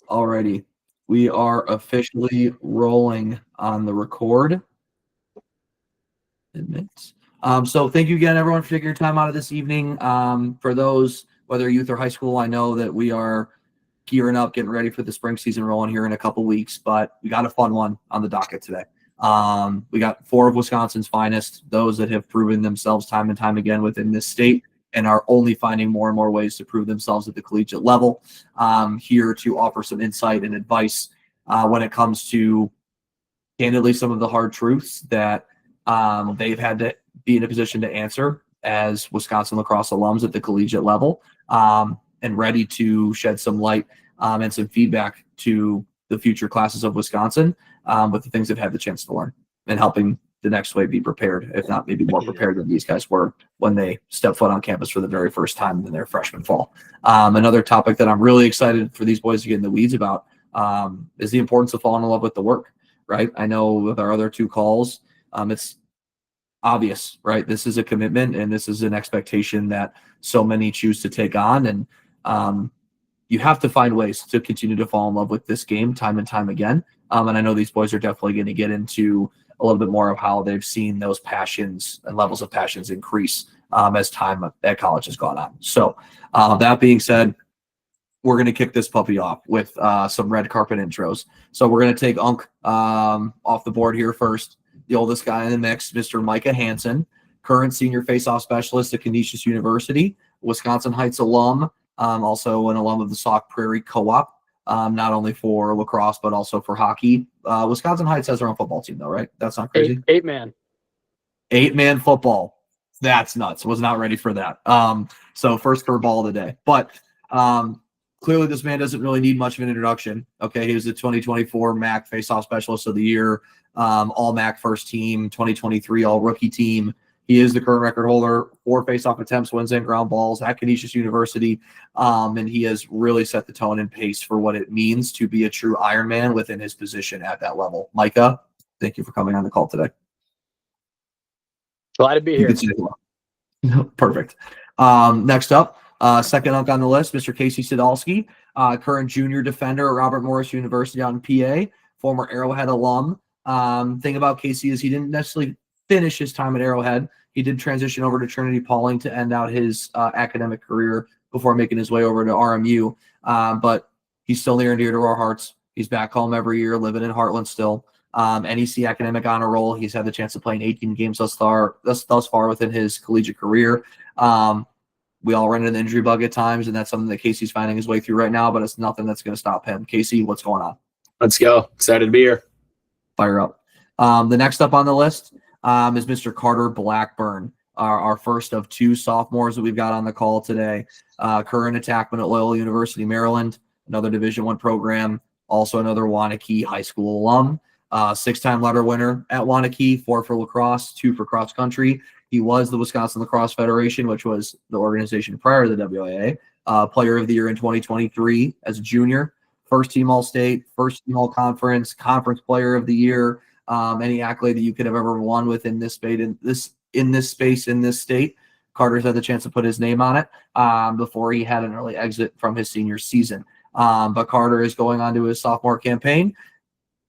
Alrighty. We are officially rolling on the record. So thank you again, everyone, for taking your time out of this evening. For those, whether youth or high school, I know that we are gearing up, getting ready for the spring season rolling here in a couple weeks, but we got a fun one on the docket today. We got 4 of Wisconsin's finest, those that have proven themselves time and time again within this state and are only finding more and more ways to prove themselves at the collegiate level, here to offer some insight and advice when it comes to, candidly, some of the hard truths that they've had to be in a position to answer as Wisconsin lacrosse alums at the collegiate level, and ready to shed some light and some feedback to the future classes of Wisconsin with the things they've had the chance to learn and helping the next wave be prepared, if not maybe more prepared than these guys were when they stepped foot on campus for the very first time in their freshman fall. Another topic that I'm really excited for these boys to get in the weeds about is the importance of falling in love with the work, right? I know with our other 2 calls, it's obvious, right? This is a commitment and this is an expectation that so many choose to take on. And you have to find ways to continue to fall in love with this game time and time again. And I know these boys are definitely going to get into a little bit more of how they've seen those passions and levels of passions increase as time at college has gone on. So that being said, we're going to kick this puppy off with some red carpet intros. So we're going to take Unk off the board here first. The oldest guy in the mix, Mr. Micah Hansen, current senior faceoff specialist at Canisius University, Wisconsin Heights alum, also an alum of the Sauk Prairie Co-op, not only for lacrosse, but also for hockey. Wisconsin Heights has their own football team, though, right? That's not crazy. 8-man. 8-man football. That's nuts. Was not ready for that. So first curveball of the day. But clearly this man doesn't really need much of an introduction. Okay, he was the 2024 MAC Faceoff Specialist of the Year, All MAC first team, 2023 All Rookie team. He is the current record holder for faceoff attempts, wins, and ground balls at Canisius University, and he has really set the tone and pace for what it means to be a true Ironman within his position at that level. Micah, thank you for coming on the call today. Glad to be here. Perfect. Next up, second Unk on the list, Mr. Casey Sadalski, current junior defender at Robert Morris University out in PA, former Arrowhead alum. Thing about Casey is he didn't necessarily finish his time at Arrowhead. He did transition over to Trinity Pawling to end out his academic career before making his way over to RMU. But he's still near and dear to our hearts. He's back home every year, living in Heartland still. NEC academic honor roll. He's had the chance to play in 18 games thus far within his collegiate career. We all run into the injury bug at times, and that's something that Casey's finding his way through right now, but it's nothing that's going to stop him. Casey, what's going on? Let's go. Excited to be here. Fire up. The next up on the list is Mr. Carter Blackburn, our first of 2 sophomores that we've got on the call today. Current attackman at Loyola University, Maryland, another Division I program, also another Waunakee High School alum. 6-time letter winner at Waunakee, 4 for lacrosse, 2 for cross country. He was the Wisconsin Lacrosse Federation, which was the organization prior to the WAA. Player of the Year in 2023 as a junior. First team All-State, first team All-Conference, Conference Player of the Year. Any accolade that you could have ever won within this space, in this state. Carter's had the chance to put his name on it before he had an early exit from his senior season. But Carter is going on to his sophomore campaign,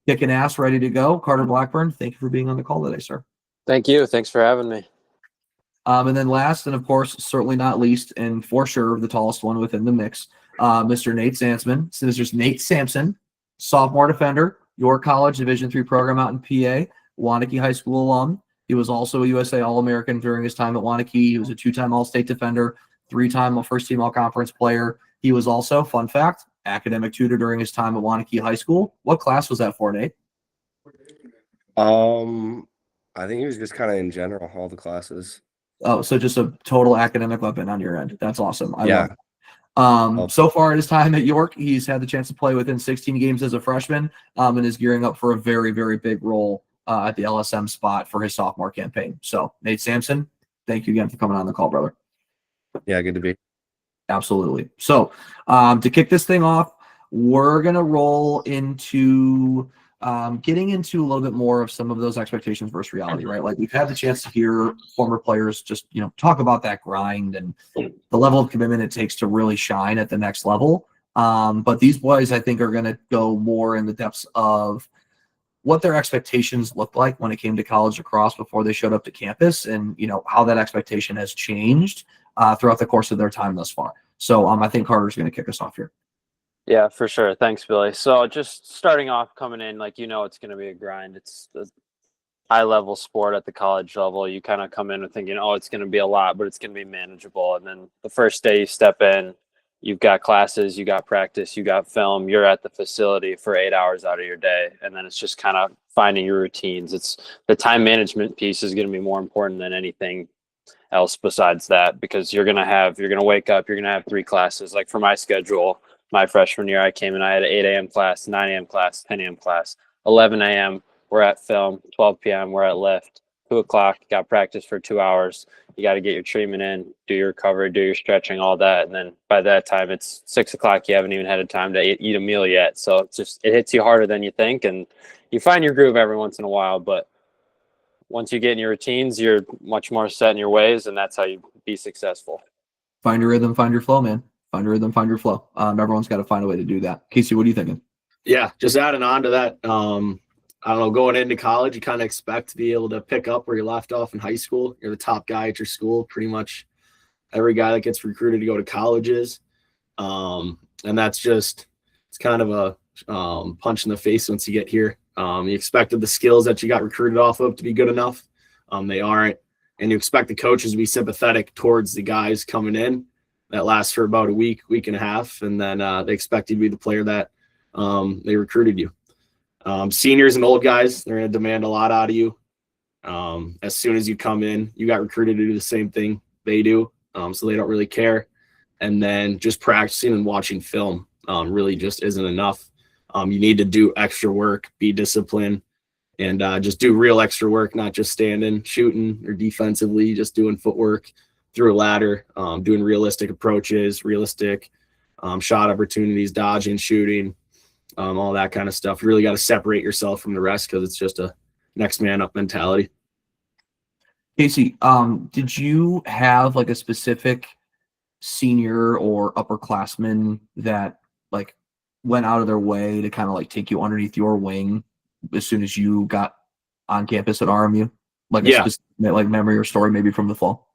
kicking ass, ready to go. Carter Blackburn, thank you for being on the call today, sir. Thank you. Thanks for having me. And then last, and of course, certainly not least, and for sure the tallest one within the mix, Mr. Nate Sampson. So this is Nate Sampson, sophomore defender, York College Division III program out in PA, Waunakee High School alum. He was also a USA All-American during his time at Waunakee. He was a 2-time All-State defender, 3-time first-team All-Conference player. He was also, fun fact, academic tutor during his time at Waunakee High School. What class was that for, Nate? I think he was just kind of in general, all the classes. Oh, so just a total academic weapon on your end. That's awesome. I Yeah. love it. So far at his time at York, he's had the chance to play within 16 games as a freshman and is gearing up for a very, very big role at the LSM spot for his sophomore campaign. So, Nate Sampson, thank you again for coming on the call, brother. Yeah, good to be. Absolutely. So, to kick this thing off, we're going to roll into getting into a little bit more of some of those expectations versus reality, right? Like we've had the chance to hear former players just, talk about that grind and the level of commitment it takes to really shine at the next level. But these boys, I think, are going to go more in the depths of what their expectations looked like when it came to college lacrosse before they showed up to campus, and how that expectation has changed throughout the course of their time thus far. So I think Carter's going to kick us off here. Yeah, for sure. Thanks, Billy. So just starting off coming in, it's going to be a grind. It's a high level sport at the college level. You kind of come in thinking, oh, it's going to be a lot, but it's going to be manageable. And then the first day you step in, you've got classes, you got practice, you got film, you're at the facility for 8 hours out of your day. And then it's just kind of finding your routines. It's the time management piece is going to be more important than anything else besides that, because you're going to wake up, you're going to have 3 classes. Like for my schedule, my freshman year, I came in, I had an 8 a.m. class, 9 a.m. class, 10 a.m. class, 11 a.m. we're at film, 12 p.m. we're at lift, 2 o'clock, got practice for 2 hours. You got to get your treatment in, do your recovery, do your stretching, all that. And then by that time, it's 6 o'clock. You haven't even had a time to eat a meal yet. So it hits you harder than you think. And you find your groove every once in a while. But once you get in your routines, you're much more set in your ways. And that's how you be successful. Find your rhythm, find your flow, man. Find your rhythm, find your flow. Everyone's got to find a way to do that. Casey, what are you thinking? Yeah, just adding on to that. I don't know, going into college, you kind of expect to be able to pick up where you left off in high school. You're the top guy at your school. Pretty much every guy that gets recruited to go to college is. And that's just, it's kind of a punch in the face once you get here. You expected the skills that you got recruited off of to be good enough. They aren't. And you expect the coaches to be sympathetic towards the guys coming in. That lasts for about a week and a half. And then they expect you to be the player that they recruited you. Seniors and old guys, they're going to demand a lot out of you. As soon as you come in, you got recruited to do the same thing they do. So they don't really care. And then just practicing and watching film really just isn't enough. You need to do extra work, be disciplined, and just do real extra work, not just standing, shooting, or defensively, just doing footwork through a ladder, doing realistic approaches, realistic shot opportunities, dodging, shooting, all that kind of stuff. You really got to separate yourself from the rest because it's just a next man up mentality. Casey, did you have like a specific senior or upperclassman that like went out of their way to kind of like take you underneath your wing as soon as you got on campus at RMU? Like a specific like memory or story maybe from the fall?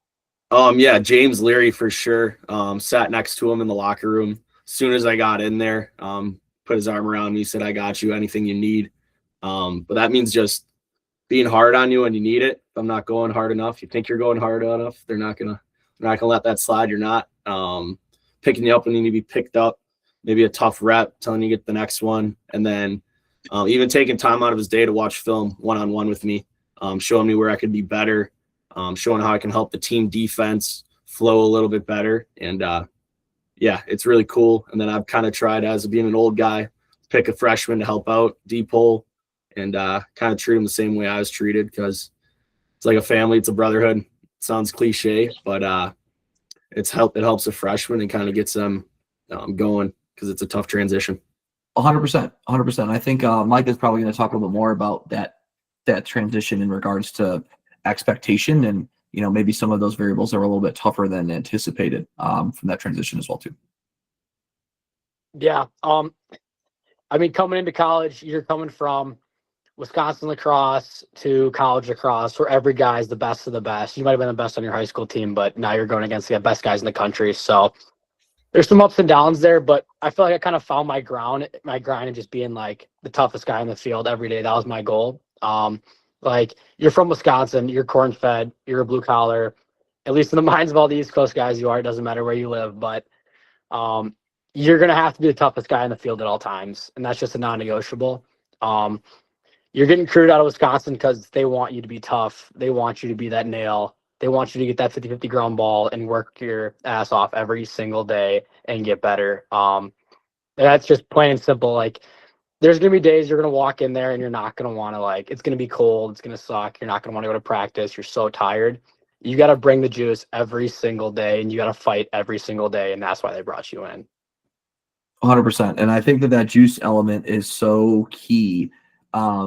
Yeah, James Leary for sure. Sat next to him in the locker room. As soon as I got in there, put his arm around me, said, "I got you, anything you need." But that means just being hard on you when you need it. If I'm not going hard enough, you think you're going hard enough, they're not gonna let that slide. You're not picking you up when you need to be picked up. Maybe a tough rep, telling you to get the next one, and then even taking time out of his day to watch film one-on-one with me, showing me where I could be better, showing how I can help the team defense flow a little bit better. And yeah, it's really cool. And then I've kind of tried, as being an old guy, pick a freshman to help out deep hole and kind of treat him the same way I was treated, because it's like a family, it's a brotherhood. It sounds cliche, but it helps a freshman and kind of gets them going, because it's a tough transition. 100%. I think Mike is probably going to talk a little bit more about that transition in regards to expectation, and maybe some of those variables are a little bit tougher than anticipated from that transition as well too. Yeah. I mean, coming into college, you're coming from Wisconsin lacrosse to college lacrosse, where every guy is the best of the best. You might have been the best on your high school team, but now you're going against the best guys in the country. So there's some ups and downs there, but I feel like I kind of found my grind and just being like the toughest guy in the field every day. That was my goal. Like, you're from Wisconsin, you're corn-fed, you're a blue collar. At least in the minds of all the East Coast guys you are. It doesn't matter where you live, but you're going to have to be the toughest guy in the field at all times, and that's just a non-negotiable. You're getting recruited out of Wisconsin because they want you to be tough. They want you to be that nail. They want you to get that 50-50 ground ball and work your ass off every single day and get better. That's just plain and simple. Like, there's going to be days you're going to walk in there and you're not going to want to, it's going to be cold. It's going to suck. You're not going to want to go to practice. You're so tired. You got to bring the juice every single day, and you got to fight every single day. And that's why they brought you in. 100%. And I think that juice element is so key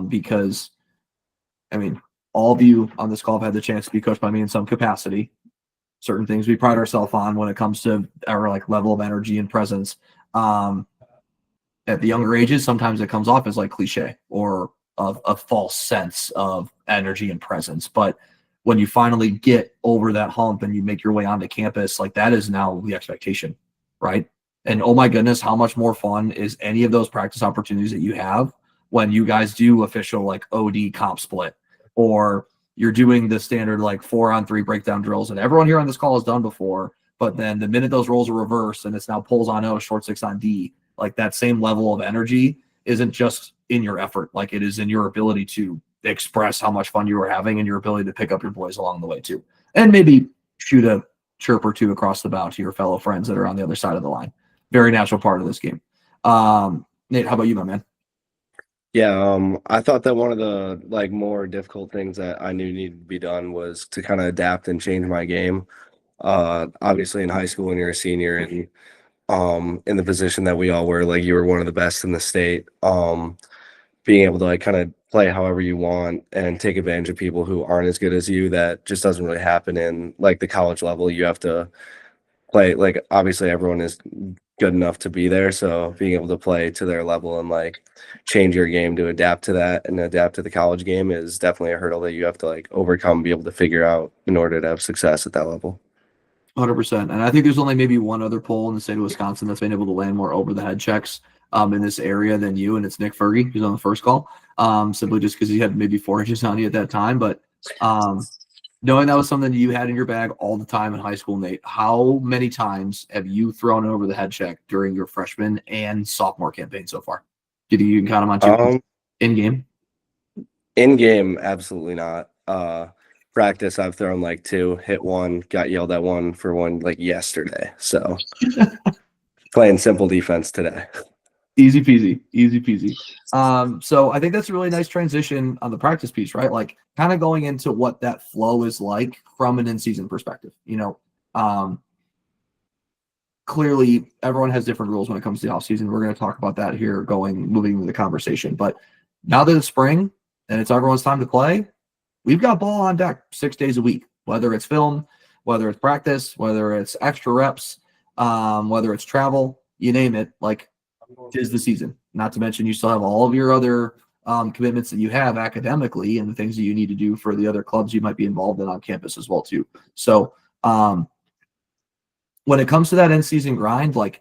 because, I mean, all of you on this call have had the chance to be coached by me in some capacity. Certain things we pride ourselves on when it comes to our level of energy and presence. at the younger ages, sometimes it comes off as like cliche or a false sense of energy and presence. But when you finally get over that hump and you make your way onto campus, like that is now the expectation, right? And oh my goodness, how much more fun is any of those practice opportunities that you have when you guys do official like OD comp split, or you're doing the standard like 4-on-3 breakdown drills that everyone here on this call has done before. But then the minute those roles are reversed and it's now pulls on O, short 6 on D, like that same level of energy isn't just in your effort, like it is in your ability to express how much fun you were having and your ability to pick up your boys along the way too. And maybe shoot a chirp or two across the bow to your fellow friends that are on the other side of the line. Very natural part of this game. Nate, how about you, my man? Yeah, I thought that one of the like more difficult things that I knew needed to be done was to kind of adapt and change my game. Obviously in high school when you're a senior and in the position that we all were, like you were one of the best in the state. Being able to like kind of play however you want and take advantage of people who aren't as good as you, that just doesn't really happen in like the college level. You have to play, like obviously everyone is good enough to be there, so being able to play to their level and like change your game to adapt to that and adapt to the college game is definitely a hurdle that you have to like overcome, be able to figure out in order to have success at that level. 100%. And I think there's only maybe one other poll in the state of Wisconsin that's been able to land more over the head checks in this area than you, and it's Nick Fergie, who's on the first call, simply just because he had maybe 4 inches on you at that time. But knowing that was something you had in your bag all the time in high school, Nate, how many times have you thrown over the head check during your freshman and sophomore campaign so far? Do you think you can count them on 2 in game? In game, absolutely not. Practice, I've thrown like 2, hit 1, got yelled at 1 for 1 like yesterday. So playing simple defense today. Easy peasy, easy peasy. So I think that's a really nice transition on the practice piece, right? Like kind of going into what that flow is like from an in-season perspective. You know, clearly everyone has different rules when it comes to the offseason. We're going to talk about that here moving into the conversation. But now that it's spring and it's everyone's time to play, we've got ball on deck 6 days a week, whether it's film, whether it's practice, whether it's extra reps, whether it's travel, you name it. Like, 'tis the season. Not to mention you still have all of your other commitments that you have academically and the things that you need to do for the other clubs you might be involved in on campus as well too. So when it comes to that in-season grind, like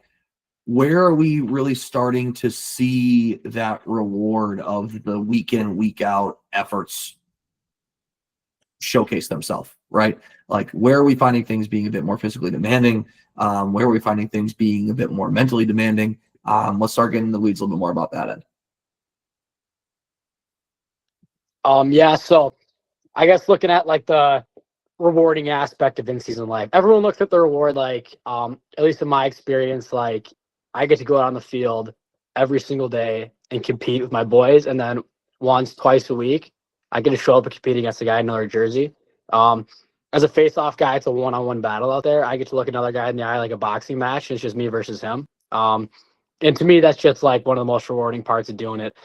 where are we really starting to see that reward of the week in, week out efforts showcase themselves, right? Like where are we finding things being a bit more physically demanding? Where are we finding things being a bit more mentally demanding? Let's start getting in the weeds a little bit more about that end. Yeah, so I guess looking at like the rewarding aspect of in-season life, everyone looks at the reward like, at least in my experience, like I get to go out on the field every single day and compete with my boys, and then once, twice a week, I get to show up and compete against a guy in another jersey. As a face-off guy, it's a one-on-one battle out there. I get to look another guy in the eye like a boxing match, and it's just me versus him. And to me, that's just like one of the most rewarding parts of doing it.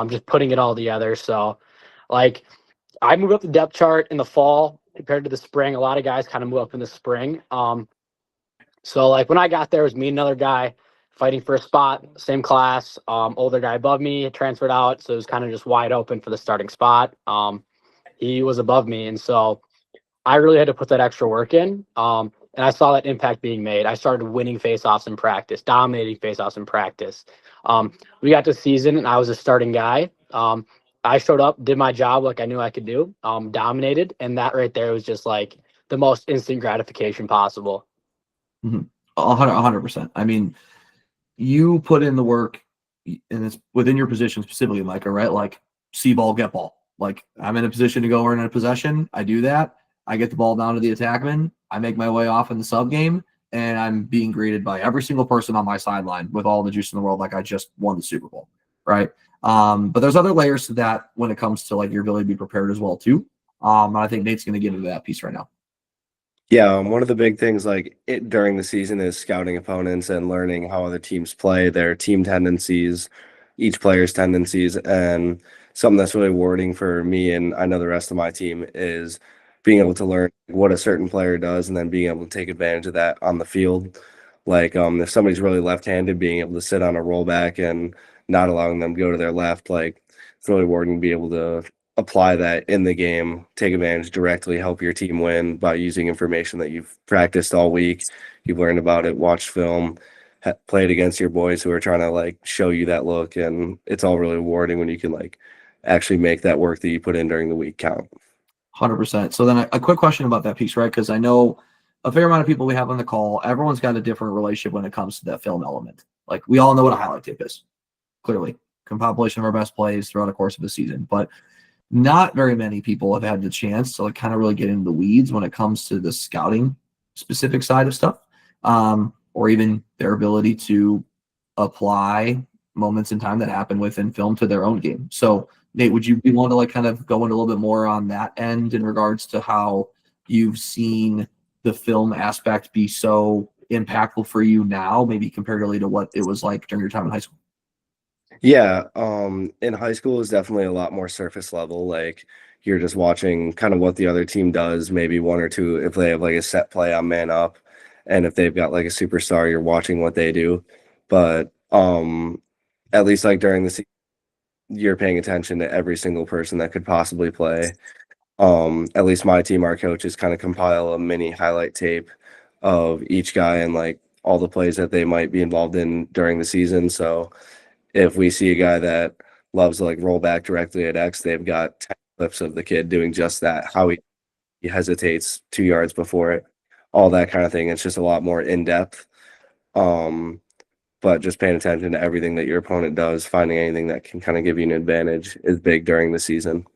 Just putting it all together. So like I move up the depth chart in the fall compared to the spring. A lot of guys kind of move up in the spring. So like when I got there, it was me and another guy fighting for a spot, same class, older guy above me transferred out. So it was kind of just wide open for the starting spot. He was above me. And so I really had to put that extra work in. And I saw that impact being made. I started winning faceoffs in practice, dominating faceoffs in practice. We got to season and I was a starting guy. I showed up, did my job like I knew I could do, dominated. And that right there was just like the most instant gratification possible. 100%. I mean, you put in the work and it's within your position specifically, Micah, right? Like see ball, get ball. Like I'm in a position to go earn a possession. I do that. I get the ball down to the attackman. I make my way off in the sub game, and I'm being greeted by every single person on my sideline with all the juice in the world, like I just won the Super Bowl, right? But there's other layers to that when it comes to like your ability to be prepared as well too. And I think Nate's going to get into that piece right now. Yeah, one of the big things like during the season is scouting opponents and learning how other teams play, their team tendencies, each player's tendencies, and something that's really rewarding for me and I know the rest of my team is being able to learn what a certain player does and then being able to take advantage of that on the field. Like if somebody's really left-handed, being able to sit on a rollback and not allowing them to go to their left. Like, it's really rewarding to be able to apply that in the game, take advantage directly, help your team win by using information that you've practiced all week. You've learned about it, watched film, played against your boys who are trying to like show you that look. And it's all really rewarding when you can like actually make that work that you put in during the week count. 100%. So then a quick question about that piece, right? Because I know a fair amount of people we have on the call, everyone's got a different relationship when it comes to that film element. Like, we all know what a highlight tape is, clearly. Compilation of our best plays throughout the course of the season. But not very many people have had the chance to like kind of really get into the weeds when it comes to the scouting specific side of stuff, or even their ability to apply moments in time that happen within film to their own game. So Nate, would you be willing to like kind of go into a little bit more on that end in regards to how you've seen the film aspect be so impactful for you now, maybe comparatively to what it was like during your time in high school? Yeah, in high school is definitely a lot more surface level. Like, you're just watching kind of what the other team does, maybe one or two if they have like a set play on man up, and if they've got like a superstar, you're watching what they do. But at least like during the season, you're paying attention to every single person that could possibly play. At least my team, our coaches kind of compile a mini highlight tape of each guy and like all the plays that they might be involved in during the season. So if we see a guy that loves to like roll back directly at X, they've got 10 clips of the kid doing just that, how he hesitates 2 yards before it, all that kind of thing. It's just a lot more in depth. But just paying attention to everything that your opponent does, finding anything that can kind of give you an advantage is big during the season.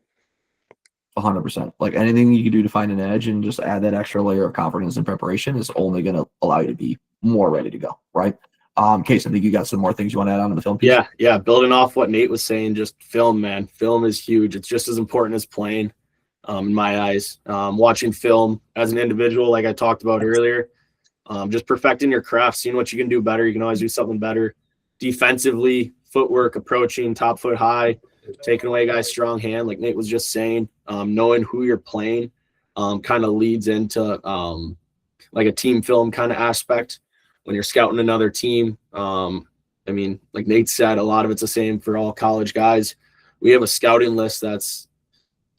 100%. Like, anything you can do to find an edge and just add that extra layer of confidence and preparation is only going to allow you to be more ready to go, right? Case, I think you got some more things you want to add on to the film piece. Yeah. Building off what Nate was saying, just film, man. Film is huge. It's just as important as playing, in my eyes. Watching film as an individual, like I talked about earlier, just perfecting your craft, seeing what you can do better. You can always do something better. Defensively, footwork, approaching, top foot high, taking away a guy's strong hand, like Nate was just saying. Knowing who you're playing kind of leads into like a team film kind of aspect. When you're scouting another team, I mean, like Nate said, a lot of it's the same for all college guys. We have a scouting list that's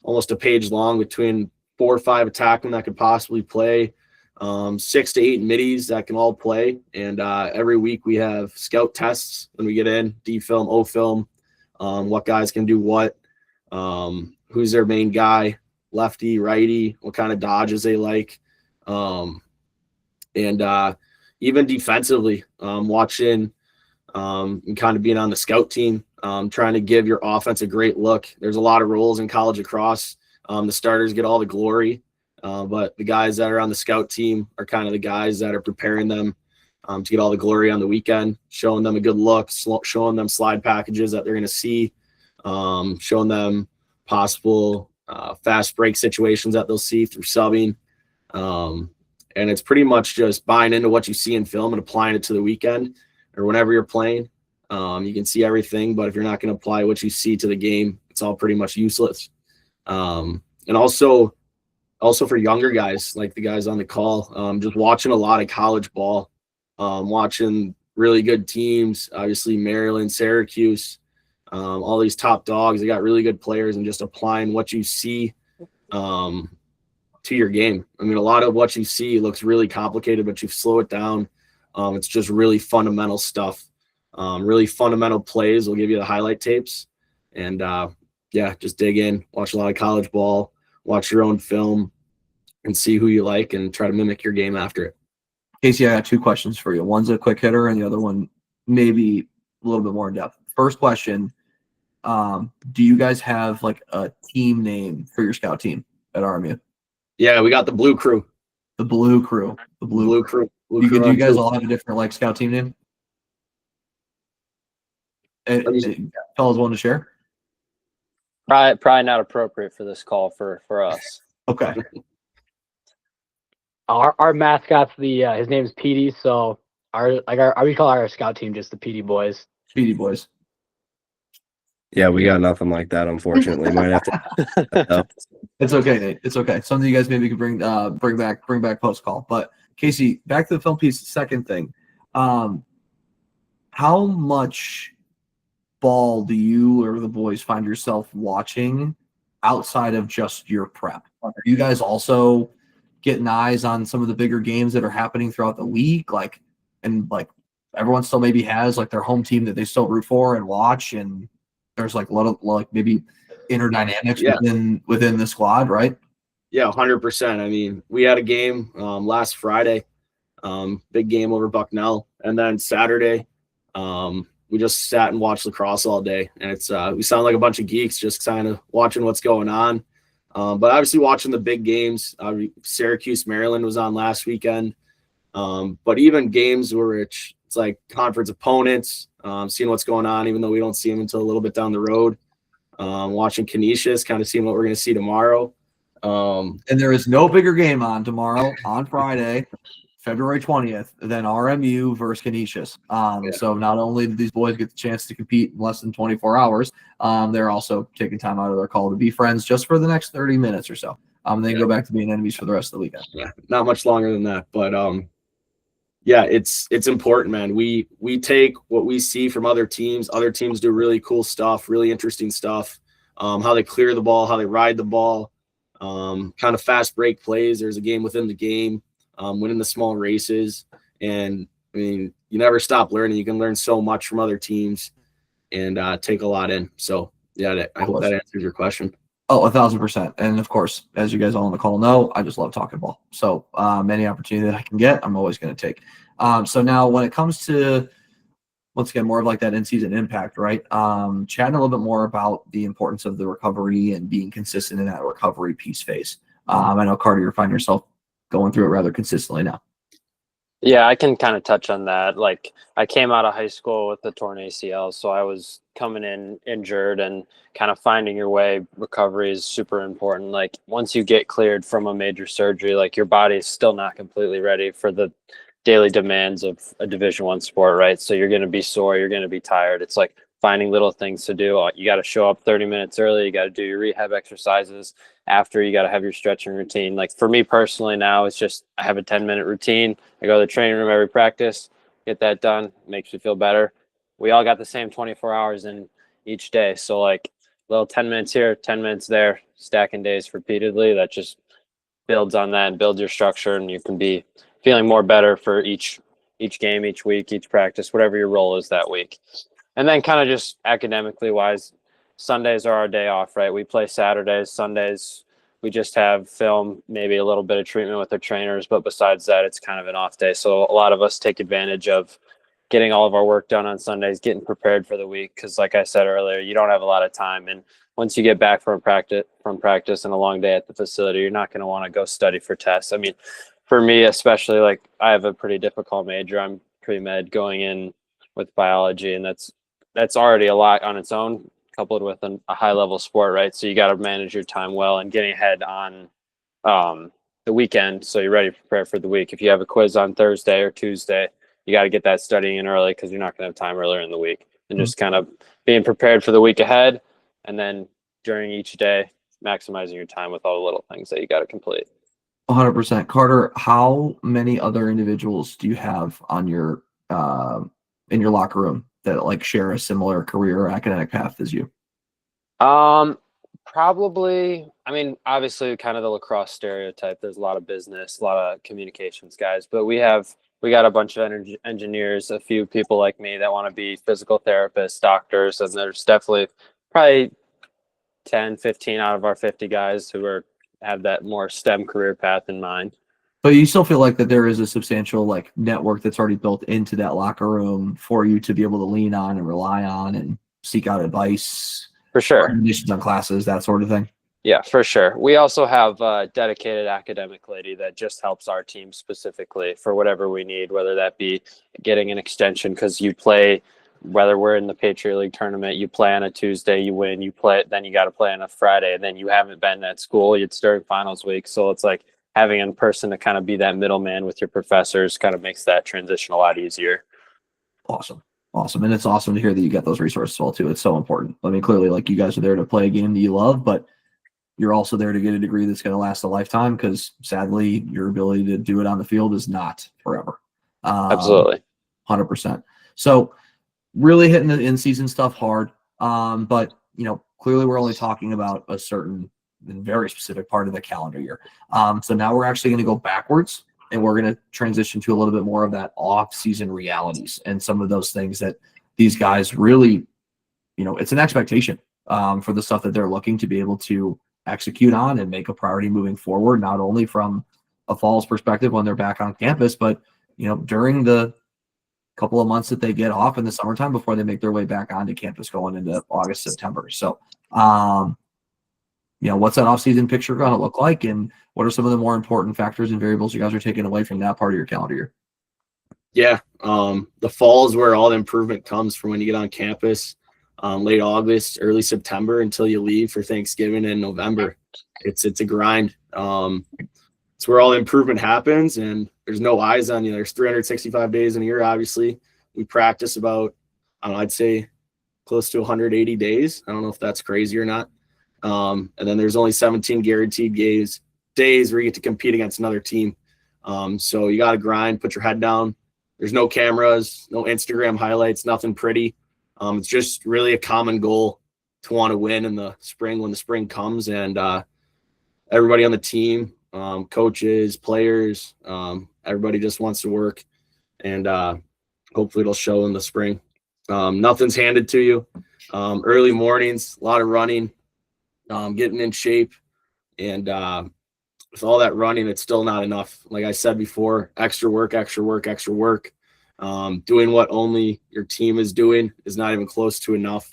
almost a page long between 4 or 5 attackmen that could possibly play, 6 to 8 middies that can all play. And every week we have scout tests when we get in, D film, O film, what guys can do what, who's their main guy, lefty, righty, what kind of dodges they like. Even defensively, watching and kind of being on the scout team, trying to give your offense a great look. There's a lot of roles in college lacrosse. The starters get all the glory, but the guys that are on the scout team are kind of the guys that are preparing them to get all the glory on the weekend, showing them a good look, showing them slide packages that they're going to see, showing them possible fast break situations that they'll see through subbing. And it's pretty much just buying into what you see in film and applying it to the weekend or whenever you're playing. You can see everything, but if you're not going to apply what you see to the game, it's all pretty much useless. And also for younger guys, like the guys on the call, just watching a lot of college ball, watching really good teams, obviously Maryland, Syracuse, all these top dogs, they got really good players, and just applying what you see to your game. I mean, a lot of what you see looks really complicated, but you slow it down. It's just really fundamental stuff. Really fundamental plays will give you the highlight tapes. And just dig in, watch a lot of college ball, watch your own film, and see who you like and try to mimic your game after it. Casey, I got 2 questions for you. One's a quick hitter, and the other one maybe a little bit more in depth. First question, do you guys have like a team name for your scout team at RMU? Yeah, we got the Blue Crew. The Blue Crew. The Blue Crew. Do you guys all have a different like scout team name? Fellas want to share? Probably not appropriate for this call for us. Okay. Our mascot's his name's Petey, so we call our scout team just the Petey Boys. Speedy Boys. Yeah, we got nothing like that, unfortunately. Might have to. It's okay, Nate. It's okay. Something you guys maybe could bring back post call. But Casey, back to the film piece. Second thing, how much ball do you or the boys find yourself watching outside of just your prep? Are you guys also getting eyes on some of the bigger games that are happening throughout the week? Like everyone still maybe has like their home team that they still root for and watch, and there's like a lot of like maybe inner dynamics within the squad, right? Yeah, 100%. I mean, we had a game last Friday, big game over Bucknell, and then Saturday, we just sat and watched lacrosse all day, and it's we sound like a bunch of geeks just kind of watching what's going on. But obviously watching the big games. Syracuse, Maryland was on last weekend. But even games where it's like conference opponents, seeing what's going on, even though we don't see them until a little bit down the road. Watching Canisius, kind of seeing what we're going to see tomorrow. And there is no bigger game on tomorrow on Friday, February 20th, than RMU versus Canisius. So not only did these boys get the chance to compete in less than 24 hours, they're also taking time out of their call to be friends just for the next 30 minutes or so. And then go back to being enemies for the rest of the weekend. Yeah, not much longer than that, but yeah, it's important, man. We take what we see from other teams. Other teams do really cool stuff, really interesting stuff. How they clear the ball, how they ride the ball, kind of fast break plays. There's a game within the game, winning the small races. And I mean, you never stop learning. You can learn so much from other teams and take a lot in. So yeah, I hope that answers your question. Oh, 1,000%. And of course, as you guys all on the call know, I just love talking ball. So any opportunity that I can get, I'm always going to take. So now when it comes to, once again, more of like that in-season impact, right? Chatting a little bit more about the importance of the recovery and being consistent in that recovery piece phase. I know, Carter, you find yourself going through it rather consistently now. Yeah, I can kind of touch on that. Like, I came out of high school with a torn ACL, so I was coming in injured, and kind of finding your way. Recovery is super important. Like, once you get cleared from a major surgery, like, your body is still not completely ready for the daily demands of a Division I sport, right? So you're going to be sore, you're going to be tired. It's like finding little things to do. You got to show up 30 minutes early. You got to do your rehab exercises. After, you got to have your stretching routine. Like, for me personally now, it's just I have a 10-minute routine. I go to the training room every practice, get that done, makes me feel better. We all got the same 24 hours in each day. So like little 10 minutes here, 10 minutes there, stacking days repeatedly, that just builds on that and builds your structure, and you can be feeling more better for each game, each week, each practice, whatever your role is that week. And then kind of just academically wise, Sundays are our day off, right? We play Saturdays. Sundays, we just have film, maybe a little bit of treatment with our trainers. But besides that, it's kind of an off day. So a lot of us take advantage of getting all of our work done on Sundays, getting prepared for the week. Because like I said earlier, you don't have a lot of time. And once you get back from practice and a long day at the facility, you're not going to want to go study for tests. I mean, for me, especially, like, I have a pretty difficult major. I'm pre-med going in with biology, and that's already a lot on its own, coupled with a high level sport, right? So you got to manage your time well and getting ahead on the weekend, so you're ready to prepare for the week. If you have a quiz on Thursday or Tuesday, you got to get that studying in early, because you're not going to have time earlier in the week. And just kind of being prepared for the week ahead, and then during each day, maximizing your time with all the little things that you got to complete. 100%. Carter, how many other individuals do you have on your in your locker room that like share a similar career or academic path as you? Probably, I mean, obviously kind of the lacrosse stereotype. There's a lot of business, a lot of communications guys, but we got a bunch of engineers, a few people like me that want to be physical therapists, doctors, and there's definitely probably 10, 15 out of our 50 guys who have that more STEM career path in mind. But you still feel like that there is a substantial like network that's already built into that locker room for you to be able to lean on and rely on and seek out advice, for sure, recommendations on classes, that sort of thing. Yeah, for sure. We also have a dedicated academic lady that just helps our team specifically for whatever we need, whether that be getting an extension because you play, whether we're in the Patriot League tournament, you play on a Tuesday, you win, you play, then you got to play on a Friday, and then you haven't been at school, it's during finals week. So it's like having a person to kind of be that middleman with your professors kind of makes that transition a lot easier. Awesome. And it's awesome to hear that you get those resources as well too. It's so important. I mean, clearly like you guys are there to play a game that you love, but you're also there to get a degree that's going to last a lifetime, because sadly your ability to do it on the field is not forever. Absolutely. 100%. So really hitting the in-season stuff hard. But clearly we're only talking about a certain and very specific part of the calendar year. So now we're actually going to go backwards, and we're going to transition to a little bit more of that off-season realities and some of those things that these guys really, it's an expectation for the stuff that they're looking to be able to execute on and make a priority moving forward, not only from a fall's perspective when they're back on campus, but during the couple of months that they get off in the summertime before they make their way back onto campus going into August, September. So, what's that off-season picture going to look like, and what are some of the more important factors and variables you guys are taking away from that part of your calendar year? Yeah, the fall is where all the improvement comes from when you get on campus, late August, early September until you leave for Thanksgiving in November. It's a grind. It's where all the improvement happens, and there's no eyes on you. There's 365 days in a year, obviously. We practice about, I'd say close to 180 days. I don't know if that's crazy or not. And then there's only 17 guaranteed days where you get to compete against another team. So you got to grind, put your head down. There's no cameras, no Instagram highlights, nothing pretty. It's just really a common goal to want to win in the spring when the spring comes, and everybody on the team, coaches, players, everybody just wants to work, and hopefully it'll show in the spring. Nothing's handed to you. Early mornings, a lot of running, getting in shape, and with all that running, it's still not enough. Like I said before, extra work. Doing what only your team is doing is not even close to enough.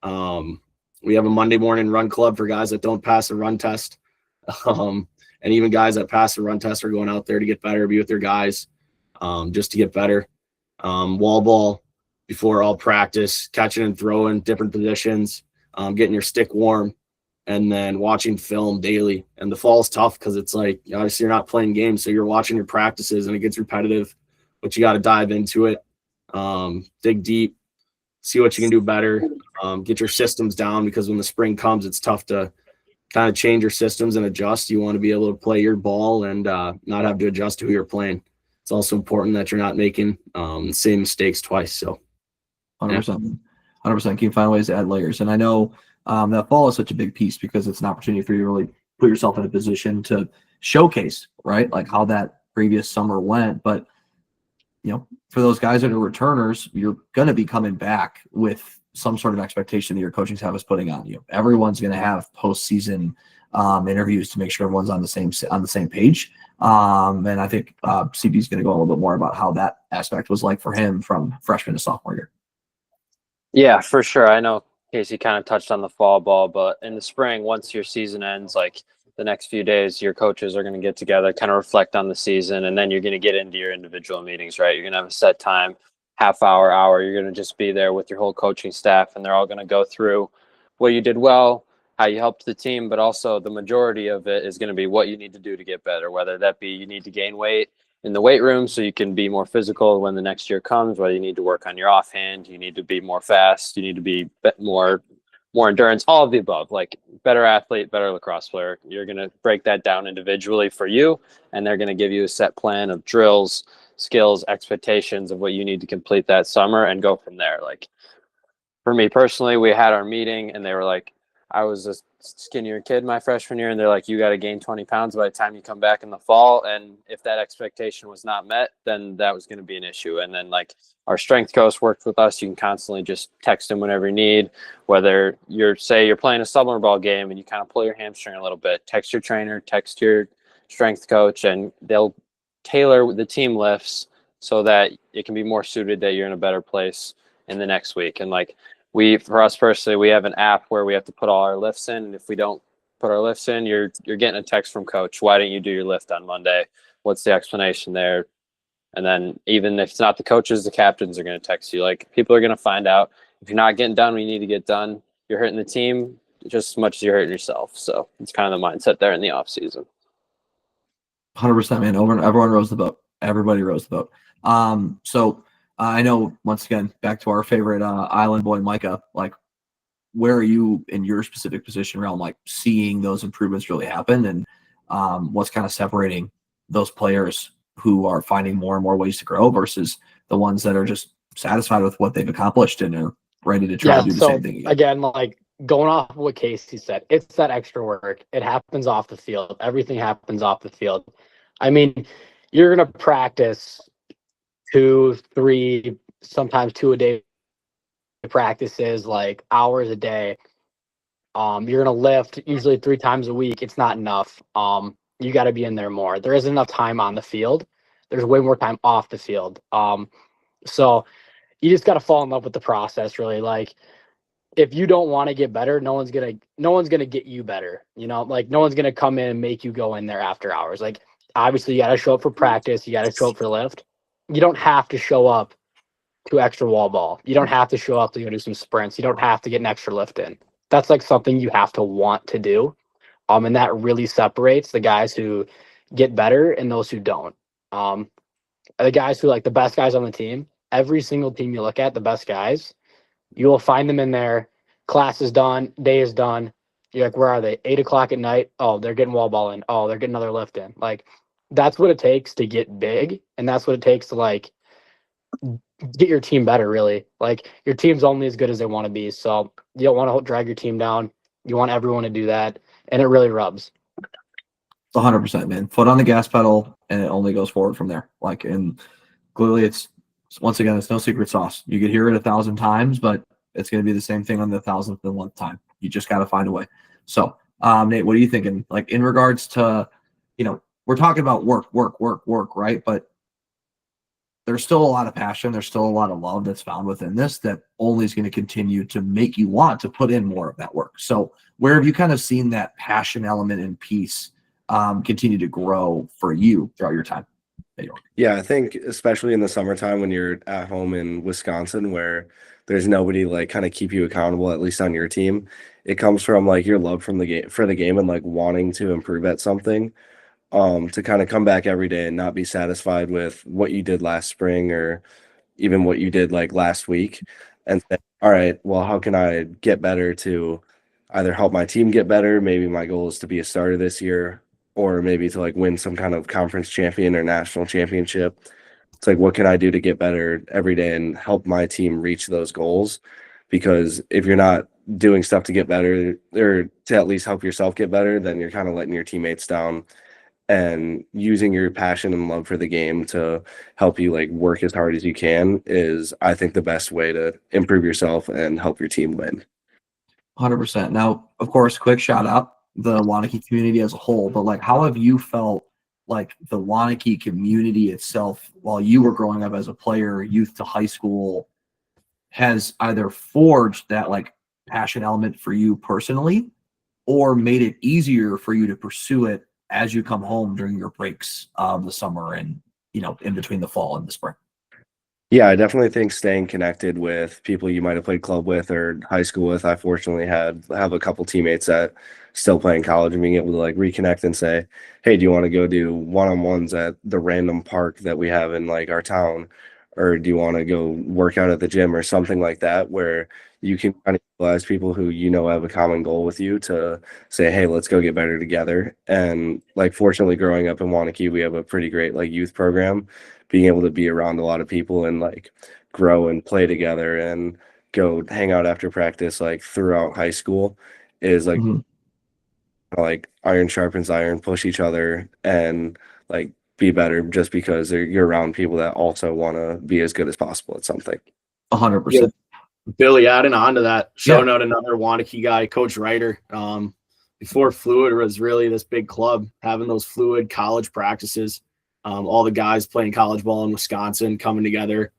We have a Monday morning run club for guys that don't pass a run test. And even guys that pass the run test are going out there to get better, be with their guys, just to get better. Wall ball before all practice, catching and throwing different positions, getting your stick warm, and then watching film daily. And the fall's tough because it's like, obviously you're not playing games, so you're watching your practices and it gets repetitive, but you got to dive into it, dig deep, see what you can do better, get your systems down, because when the spring comes, it's tough to kind of change your systems and adjust. You want to be able to play your ball and not have to adjust to who you're playing. It's also important that you're not making the same mistakes twice. So 100%. 100%. Can you find ways to add layers? And I know that fall is such a big piece because it's an opportunity for you to really put yourself in a position to showcase, right? Like how that previous summer went. But, for those guys that are returners, you're going to be coming back with some sort of expectation that your coaching staff is putting on you. Everyone's going to have postseason interviews to make sure everyone's on the same page. And I think CB is going to go a little bit more about how that aspect was like for him from freshman to sophomore year. Yeah, for sure. I know Casey kind of touched on the fall ball, but in the spring, once your season ends, like the next few days, your coaches are going to get together, kind of reflect on the season, and then you're going to get into your individual meetings, right? You're going to have a set time, half hour. You're going to just be there with your whole coaching staff, and they're all going to go through what you did well, how you helped the team, but also the majority of it is going to be what you need to do to get better, whether that be you need to gain weight in the weight room so you can be more physical when the next year comes, whether you need to work on your offhand, you need to be more fast, you need to be more endurance, all of the above. Like better athlete, better lacrosse player. You're going to break that down individually for you, and they're going to give you a set plan of drills, skills, expectations of what you need to complete that summer and go from there. Like for me personally, we had our meeting and they were like, I was a skinnier kid my freshman year, and they're like, you got to gain 20 pounds by the time you come back in the fall. And if that expectation was not met, then that was going to be an issue. And then like our strength coach worked with us. You can constantly just text him whenever you need, whether you're playing a summer ball game and you kind of pull your hamstring a little bit, text your trainer, text your strength coach, and they'll tailor the team lifts so that it can be more suited that you're in a better place in the next week. And like for us personally, we have an app where we have to put all our lifts in. And if we don't put our lifts in, you're getting a text from coach. Why didn't you do your lift on Monday? What's the explanation there? And then even if it's not the coaches, the captains are going to text you. Like people are going to find out if you're not getting done when you need to get done, you're hurting the team just as much as you're hurting yourself. So it's kind of the mindset there in the off season. 100%, man. Everyone rows the boat. Everybody rows the boat. So I know, once again, back to our favorite island boy, Micah, like where are you in your specific position realm, like seeing those improvements really happen, and what's kind of separating those players who are finding more and more ways to grow versus the ones that are just satisfied with what they've accomplished and are ready to try to do the same thing again. Again, like going off of what Casey said, it's that extra work. It happens off the field. Everything happens off the field. I mean, you're going to practice 2, 3, sometimes 2 a day practices, like hours a day. You're going to lift usually 3 times a week. It's not enough. You got to be in there more. There isn't enough time on the field. There's way more time off the field. So you just got to fall in love with the process, really. Like, if you don't want to get better, no one's gonna get you better. You know, like no one's gonna come in and make you go in there after hours. Like, obviously, you got to show up for practice. You got to show up for lift. You don't have to show up to extra wall ball. You don't have to show up to go do some sprints. You don't have to get an extra lift in. That's like something you have to want to do. And that really separates the guys who get better and those who don't. The guys who, like the best guys on the team, every single team you look at, the best guys, you will find them in there. Class is done. Day is done. You're like, where are they? 8 o'clock at night. Oh, they're getting wall ball in. Oh, they're getting another lift in. Like, that's what it takes to get big. And that's what it takes to, like, get your team better, really. Like, your team's only as good as they want to be. So you don't want to drag your team down. You want everyone to do that. And it really rubs. 100%, man. Foot on the gas pedal, and it only goes forward from there. Like, and clearly once again, it's no secret sauce. You could hear it 1,000 times, but it's going to be the same thing on the 1,001th time. You just got to find a way. So, Nate, what are you thinking? Like, in regards to, we're talking about work, right? But there's still a lot of passion. There's still a lot of love that's found within this that only is going to continue to make you want to put in more of that work. So where have you kind of seen that passion element and piece continue to grow for you throughout your time? Yeah, I think especially in the summertime when you're at home in Wisconsin where there's nobody like kind of keep you accountable, at least on your team, it comes from like your love from the game for the game and like wanting to improve at something. To kind of come back every day and not be satisfied with what you did last spring or even what you did like last week and say, all right, well, how can I get better to either help my team get better? Maybe my goal is to be a starter this year, or maybe to like win some kind of conference champion or national championship. It's like, what can I do to get better every day and help my team reach those goals? Because if you're not doing stuff to get better or to at least help yourself get better, then you're kind of letting your teammates down. And using your passion and love for the game to help you like work as hard as you can is, I think, the best way to improve yourself and help your team win. 100%. Now, of course, quick shout out the Waunakee community as a whole, but like, how have you felt like the Waunakee community itself while you were growing up as a player, youth to high school, has either forged that like passion element for you personally or made it easier for you to pursue it as you come home during your breaks of the summer and, in between the fall and the spring? Yeah, I definitely think staying connected with people you might have played club with or high school with. I fortunately have a couple teammates that still play in college and being able to like reconnect and say, hey, do you want to go do one-on-ones at the random park that we have in like our town? Or do you want to go work out at the gym or something like that, where you can kind of utilize people who have a common goal with you to say, hey, let's go get better together. And like, fortunately, growing up in Waunakee, we have a pretty great like youth program. Being able to be around a lot of people and like grow and play together and go hang out after practice like throughout high school is like like iron sharpens iron, push each other and like be better just because you're around people that also want to be as good as possible at something. 100%. Billy, adding on to that, showing out another Waunakee guy, Coach Ryder. Before Fluid was really this big club, having those Fluid college practices, all the guys playing college ball in Wisconsin coming together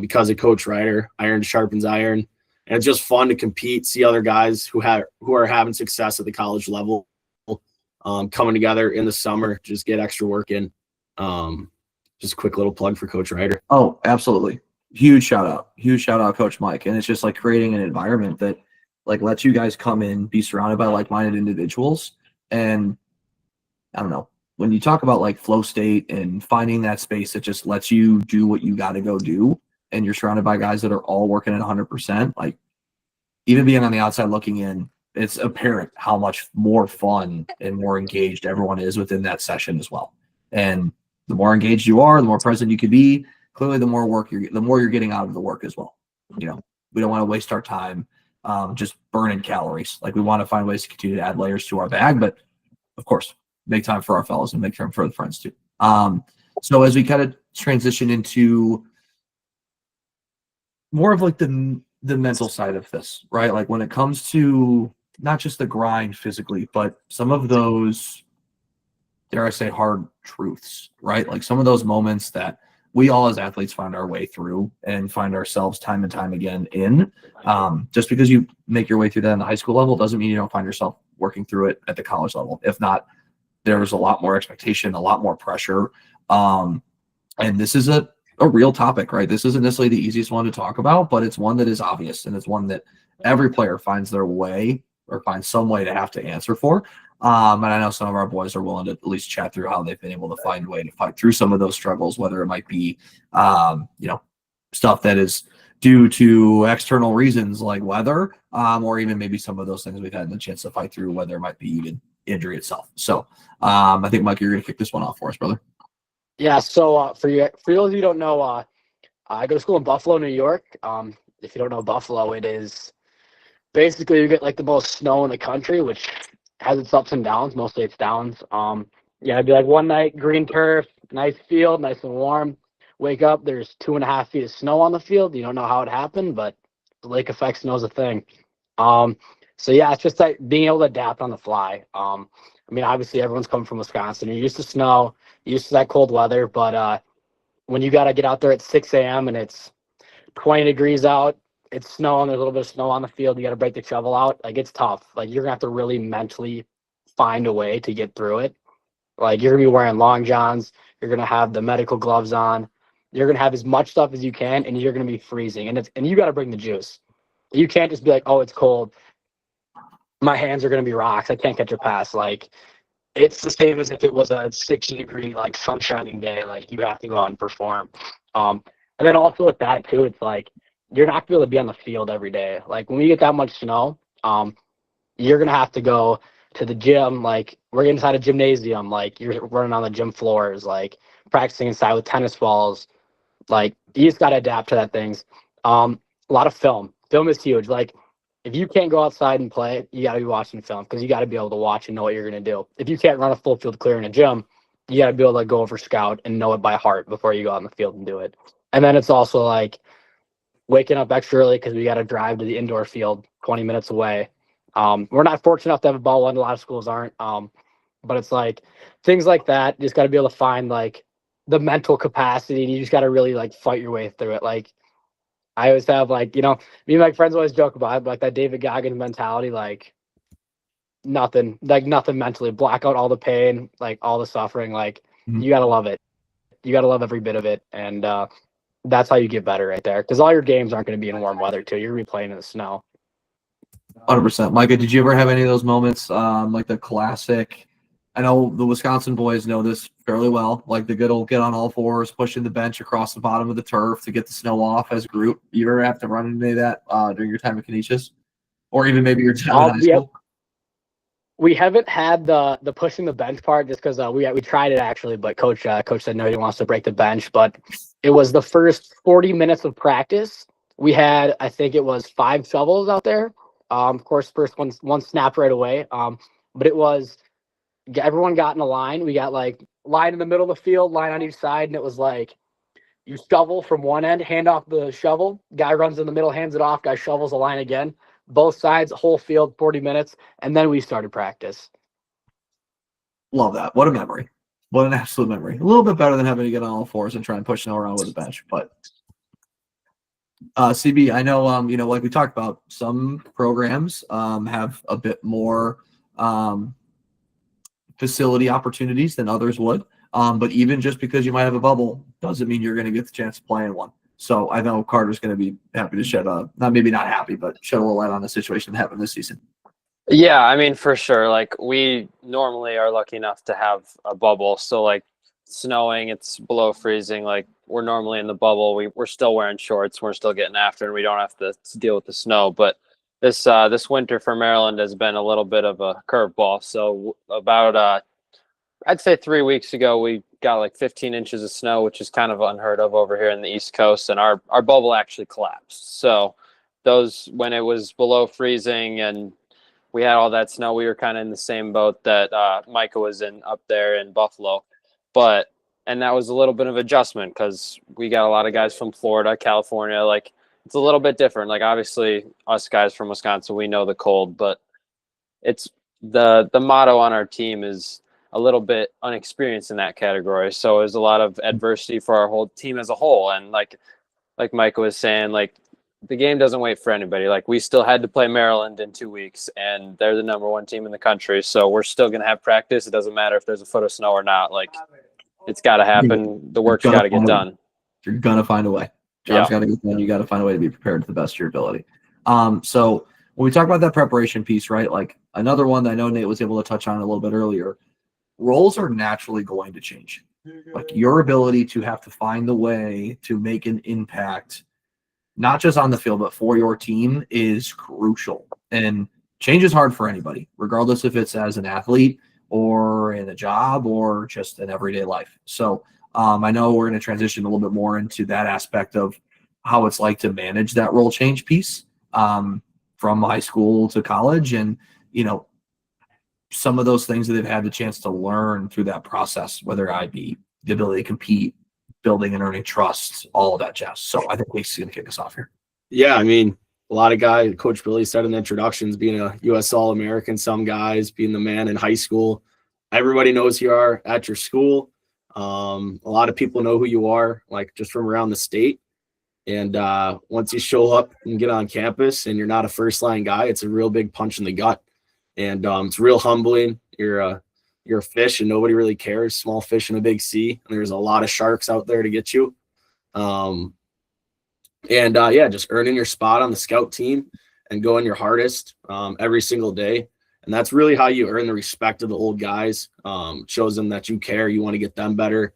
because of Coach Ryder. Iron sharpens iron, and it's just fun to compete, see other guys who are having success at the college level coming together in the summer, just get extra work in. Just a quick little plug for Coach Ryder. Oh, absolutely. Huge shout out, Coach Mike. And it's just like creating an environment that like lets you guys come in, be surrounded by like-minded individuals. And I don't know, when you talk about like flow state and finding that space that just lets you do what you got to go do, and you're surrounded by guys that are all working at 100%, like even being on the outside looking in, it's apparent how much more fun and more engaged everyone is within that session as well. And the more engaged you are, the more present you can be, clearly the more you're getting out of the work as well. You know, we don't want to waste our time just burning calories. Like we want to find ways to continue to add layers to our bag, but of course, make time for our fellows and make time for the friends too. So as we kind of transition into more of like the mental side of this, right? Like when it comes to not just the grind physically, but some of those, dare I say, hard truths, right? Like some of those moments that we all as athletes find our way through and find ourselves time and time again in. Just because you make your way through that in the high school level doesn't mean you don't find yourself working through it at the college level. If not, there's a lot more expectation, a lot more pressure. And this is a real topic, right? This isn't necessarily the easiest one to talk about, but it's one that is obvious, and it's one that every player finds their way or finds some way to have to answer for. And I know some of our boys are willing to at least chat through how they've been able to find a way to fight through some of those struggles, whether it might be, stuff that is due to external reasons like weather, or even maybe some of those things we've had the chance to fight through, whether it might be even injury itself. So I think, Mike, you're going to kick this one off for us, brother. Yeah. So for those of you who don't know, I go to school in Buffalo, New York. If you don't know Buffalo, it is basically you get like the most snow in the country, which has its ups and downs. Mostly it's downs. It'd be like one night, green turf, nice field, nice and warm. Wake up, there's 2.5 feet of snow on the field. You don't know how it happened, but the lake effect snow's a thing. So yeah, it's just like being able to adapt on the fly. Obviously everyone's coming from Wisconsin. You're used to snow, you're used to that cold weather, but when you got to get out there at 6 a.m. and it's 20 degrees out, it's snowing, there's a little bit of snow on the field, you got to break the shovel out. Like, it's tough. Like, you're going to have to really mentally find a way to get through it. Like, you're going to be wearing long johns, you're going to have the medical gloves on, you're going to have as much stuff as you can, and you're going to be freezing. And you got to bring the juice. You can't just be like, oh, it's cold, my hands are going to be rocks, I can't catch a pass. Like, it's the same as if it was a 60-degree, like, sun shining day. Like, you have to go out and perform. And then also with that, too, it's like, you're not going to be able to be on the field every day. Like, when we get that much snow, you're going to have to go to the gym. Like, we're inside a gymnasium. Like, you're running on the gym floors, like, practicing inside with tennis balls. Like, you just got to adapt to that things. A lot of film. Film is huge. Like, if you can't go outside and play, you got to be watching film because you got to be able to watch and know what you're going to do. If you can't run a full field clear in a gym, you got to be able to go over scout and know it by heart before you go out on the field and do it. And then it's also like waking up extra early because we got to drive to the indoor field 20 minutes away. We're not fortunate enough to have a ball one. A lot of schools aren't. But it's like things like that. You just got to be able to find like the mental capacity, and you just got to really like fight your way through it. Like, I always have like, me and my friends always joke about it, but like that David Goggins mentality, like nothing mentally, black out all the pain, like all the suffering. Like, you got to love it. You got to love every bit of it. And that's how you get better right there. Because all your games aren't going to be in warm weather too. You're going to be playing in the snow. 100%. Micah, did you ever have any of those moments, like the classic? I know the Wisconsin boys know this fairly well, like the good old get on all fours, pushing the bench across the bottom of the turf to get the snow off as a group. You ever have to run into that during your time at Canisius? Or even maybe your time in high school? We haven't had the pushing the bench part just because we tried it actually, but coach said no, he wants to break the bench. But it was the first 40 minutes of practice. We had, I think it was 5 shovels out there. Of course, first one snapped right away. But it was everyone got in a line. We got like line in the middle of the field, line on each side, and it was like you shovel from one end, hand off the shovel, guy runs in the middle, hands it off, guy shovels the line again. Both sides, whole field, 40 minutes, and then we started practice. Love that. What a memory. What an absolute memory. A little bit better than having to get on all fours and try and push snow around with a bench. But CB, I know, like we talked about, some programs have a bit more facility opportunities than others would. But even just because you might have a bubble doesn't mean you're going to get the chance to play in one. So I know Carter's going to be happy to shed not happy, but shed a little light on the situation that happened this season. Yeah, I mean, for sure. Like, we normally are lucky enough to have a bubble. So, like, snowing, it's below freezing. Like, we're normally in the bubble. We're still wearing shorts. We're still getting after, and we don't have to deal with the snow. But this winter for Maryland has been a little bit of a curveball. So about I'd say 3 weeks ago we got like 15 inches of snow, which is kind of unheard of over here in the East Coast, and our bubble actually collapsed. So those, when it was below freezing and we had all that snow, we were kind of in the same boat that Micah was in up there in Buffalo. And that was a little bit of adjustment because we got a lot of guys from Florida, California. Like, it's a little bit different. Like, obviously us guys from Wisconsin, we know the cold, but it's the motto on our team is a little bit unexperienced in that category. So there's a lot of adversity for our whole team as a whole. And like Micah was saying, like, the game doesn't wait for anybody. Like, we still had to play Maryland in 2 weeks, and they're the #1 team in the country. So we're still going to have practice. It doesn't matter if there's a foot of snow or not. Like, it's got to happen. The work's got to get done. You're going to find a way. Job's got to get done. You got to find a way to be prepared to the best of your ability. So when we talk about that preparation piece, right, like another one that I know Nate was able to touch on a little bit earlier, roles are naturally going to change. Like, your ability to have to find the way to make an impact, not just on the field, but for your team, is crucial. And change is hard for anybody, regardless if it's as an athlete or in a job or just in everyday life. So I know we're going to transition a little bit more into that aspect of how it's like to manage that role change piece from high school to college, and, you know, some of those things that they've had the chance to learn through that process, whether it be the ability to compete, building and earning trust, all of that jazz. So I think Casey's going to kick us off here. Yeah, I mean, a lot of guys, Coach Billy said in the introductions, being a U.S. All-American, some guys being the man in high school. Everybody knows you are at your school. A lot of people know who you are, like, just from around the state. And once you show up and get on campus and you're not a first-line guy, it's a real big punch in the gut. And it's real humbling. You're a fish and nobody really cares. Small fish in a big sea. And there's a lot of sharks out there to get you. Just earning your spot on the scout team and going your hardest every single day. And that's really how you earn the respect of the old guys. Shows them that you care, you want to get them better,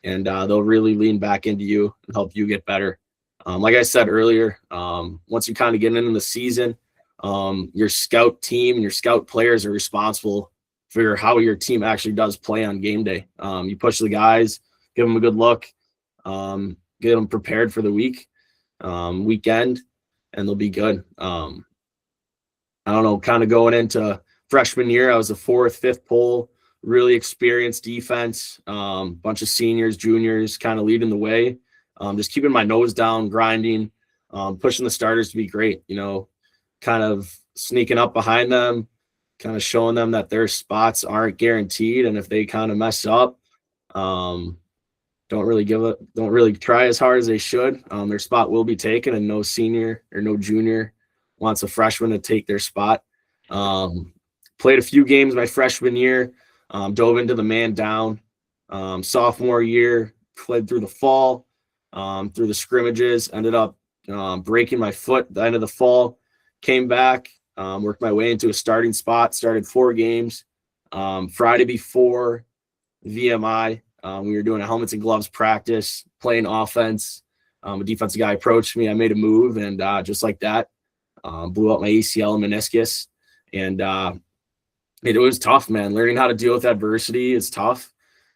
and they'll really lean back into you and help you get better. Like I said earlier, once you kind of get into the season, your scout team and your scout players are responsible for how your team actually does play on game day. You push the guys, give them a good look, get them prepared for the weekend, and they'll be good. I don't know, kind of going into freshman year, I was the 4th, 5th pole, really experienced defense, bunch of seniors, juniors kind of leading the way, just keeping my nose down, grinding, pushing the starters to be great, you know, kind of sneaking up behind them, kind of showing them that their spots aren't guaranteed. And if they kind of mess up, don't really try as hard as they should, their spot will be taken, and no senior or no junior wants a freshman to take their spot. Played a few games my freshman year, dove into the man down. Sophomore year, played through the fall, through the scrimmages, ended up breaking my foot at the end of the fall, came back, worked my way into a starting spot, started 4 games. Friday before VMI, we were doing a helmets and gloves practice, playing offense. A defensive guy approached me. I made a move, and just like that, blew out my ACL and meniscus. And it was tough, man. Learning how to deal with adversity is tough.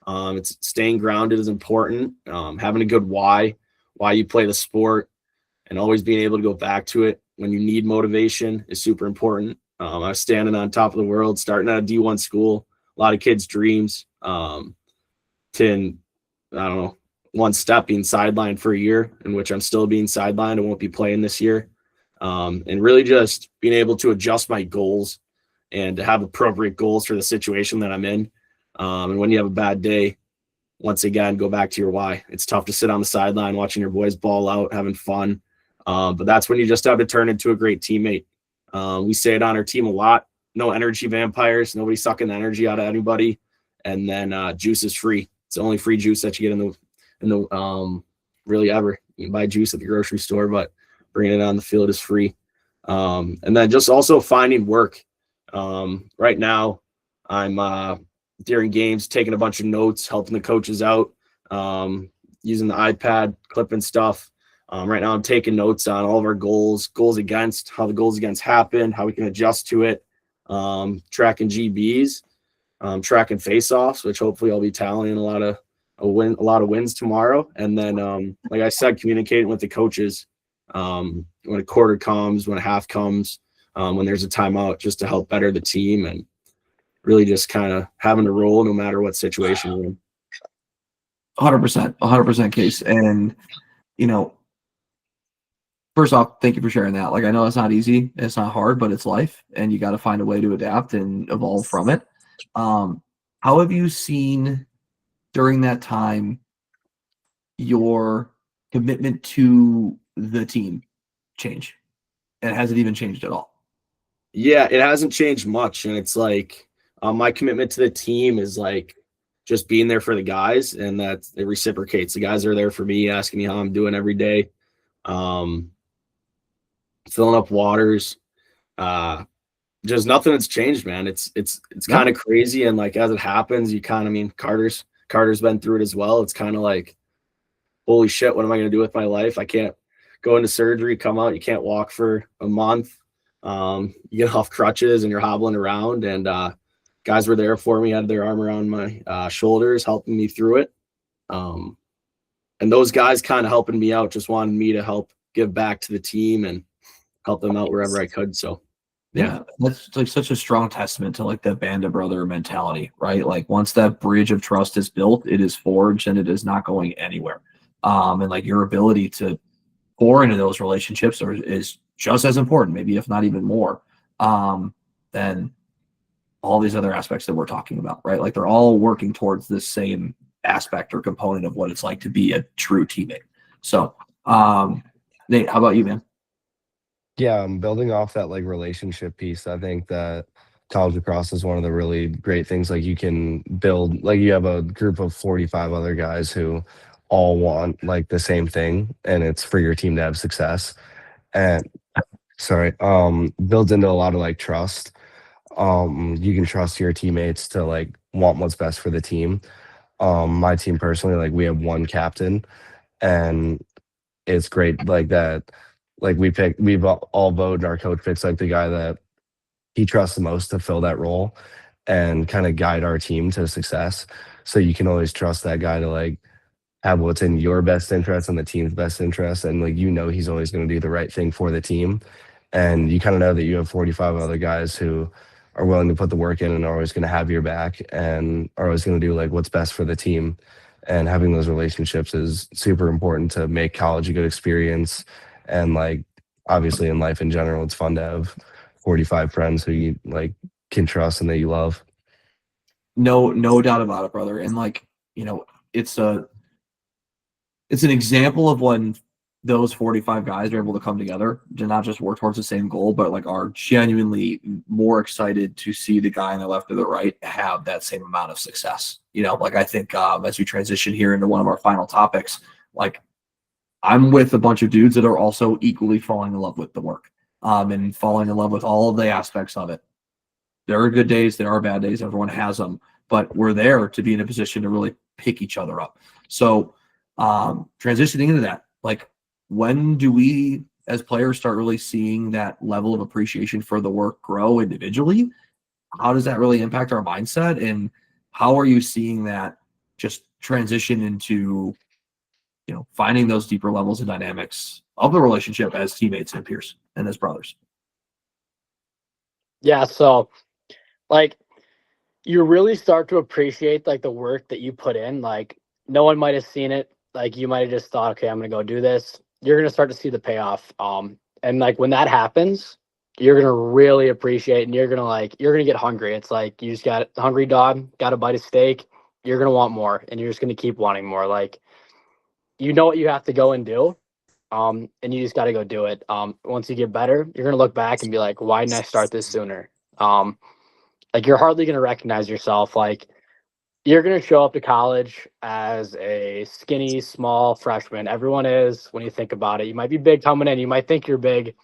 It's staying grounded is important. Having a good why you play the sport, and always being able to go back to it when you need motivation is super important. I was standing on top of the world, starting at a D1 school, a lot of kids' dreams. One step being sidelined for a year, in which I'm still being sidelined. I won't be playing this year. And really just being able to adjust my goals and to have appropriate goals for the situation that I'm in. And when you have a bad day, once again, go back to your why. It's tough to sit on the sideline watching your boys ball out, having fun. But that's when you just have to turn into a great teammate. We say it on our team a lot. No energy vampires, nobody sucking the energy out of anybody. And then juice is free. It's the only free juice that you get in the really ever. You can buy juice at the grocery store, but bringing it on the field is free. And then just also finding work. Right now, I'm during games taking a bunch of notes, helping the coaches out, using the iPad, clipping stuff. Right now, I'm taking notes on all of our goals against, how the goals against happen, how we can adjust to it, tracking GBs. track and face-offs, which hopefully I'll be tallying a lot of wins tomorrow. And then, like I said, communicating with the coaches when a quarter comes, when a half comes, when there's a timeout, just to help better the team and really just kind of having to roll no matter what situation we're in. 100% case. And, first off, thank you for sharing that. Like, I know it's not easy, it's not hard, but it's life, and you got to find a way to adapt and evolve from it. How have you seen during that time your commitment to the team change? And has it even changed at all? Yeah, it hasn't changed much. And it's like my commitment to the team is like just being there for the guys, and that it reciprocates. The guys are there for me, asking me how I'm doing every day. Filling up waters. Just nothing that's changed, man. It's kind of crazy. And like, as it happens, Carter's been through it as well. It's kind of like, holy shit, what am I going to do with my life? I can't go into surgery, come out. You can't walk for a month. You get off crutches and you're hobbling around, and guys were there for me, had their arm around my shoulders, helping me through it. And those guys kind of helping me out, just wanted me to help give back to the team and help them out wherever I could. So yeah, that's like such a strong testament to like the band of brother mentality, right? Like, once that bridge of trust is built, it is forged and it is not going anywhere. And like, your ability to pour into those relationships is just as important, maybe if not even more, than all these other aspects that we're talking about, right? Like, they're all working towards this same aspect or component of what it's like to be a true teammate. So, Nate, how about you, man? Yeah, building off that like relationship piece, I think that college lacrosse is one of the really great things. Like, you can build, like, you have a group of 45 other guys who all want like the same thing, and it's for your team to have success. And builds into a lot of like trust. You can trust your teammates to like want what's best for the team. My team personally, like, we have one captain, and it's great like that. Like, we've all voted, our coach picks like the guy that he trusts the most to fill that role and kind of guide our team to success. So you can always trust that guy to like have what's in your best interest and the team's best interest. And like, he's always going to do the right thing for the team. And you kind of know that you have 45 other guys who are willing to put the work in and are always going to have your back and are always going to do like what's best for the team. And having those relationships is super important to make college a good experience. And like, obviously in life in general, it's fun to have 45 friends who you like can trust and that you love. No doubt about it, brother. And like, it's an example of when those 45 guys are able to come together to not just work towards the same goal, but like are genuinely more excited to see the guy on the left or the right have that same amount of success. Like, I think as we transition here into one of our final topics, like, I'm with a bunch of dudes that are also equally falling in love with the work, and falling in love with all of the aspects of it. There are good days, there are bad days, everyone has them, but we're there to be in a position to really pick each other up. So transitioning into that, like, when do we as players start really seeing that level of appreciation for the work grow individually? How does that really impact our mindset? And how are you seeing that just transition into, finding those deeper levels and dynamics of the relationship as teammates and peers and as brothers? Yeah, so like, you really start to appreciate like the work that you put in. Like, no one might have seen it. Like, you might have just thought, okay, I'm gonna go do this. You're gonna start to see the payoff. And like, when that happens, you're gonna really appreciate, and you're gonna get hungry. It's like, you just got a hungry dog, got a bite of steak. You're gonna want more, and you're just gonna keep wanting more. Like, what you have to go and do. And you just got to go do it. Once you get better, you're going to look back and be like, why didn't I start this sooner? Like, you're hardly going to recognize yourself. Like, you're going to show up to college as a skinny, small freshman. Everyone is, when you think about it. You might be big coming in. You might think you're big.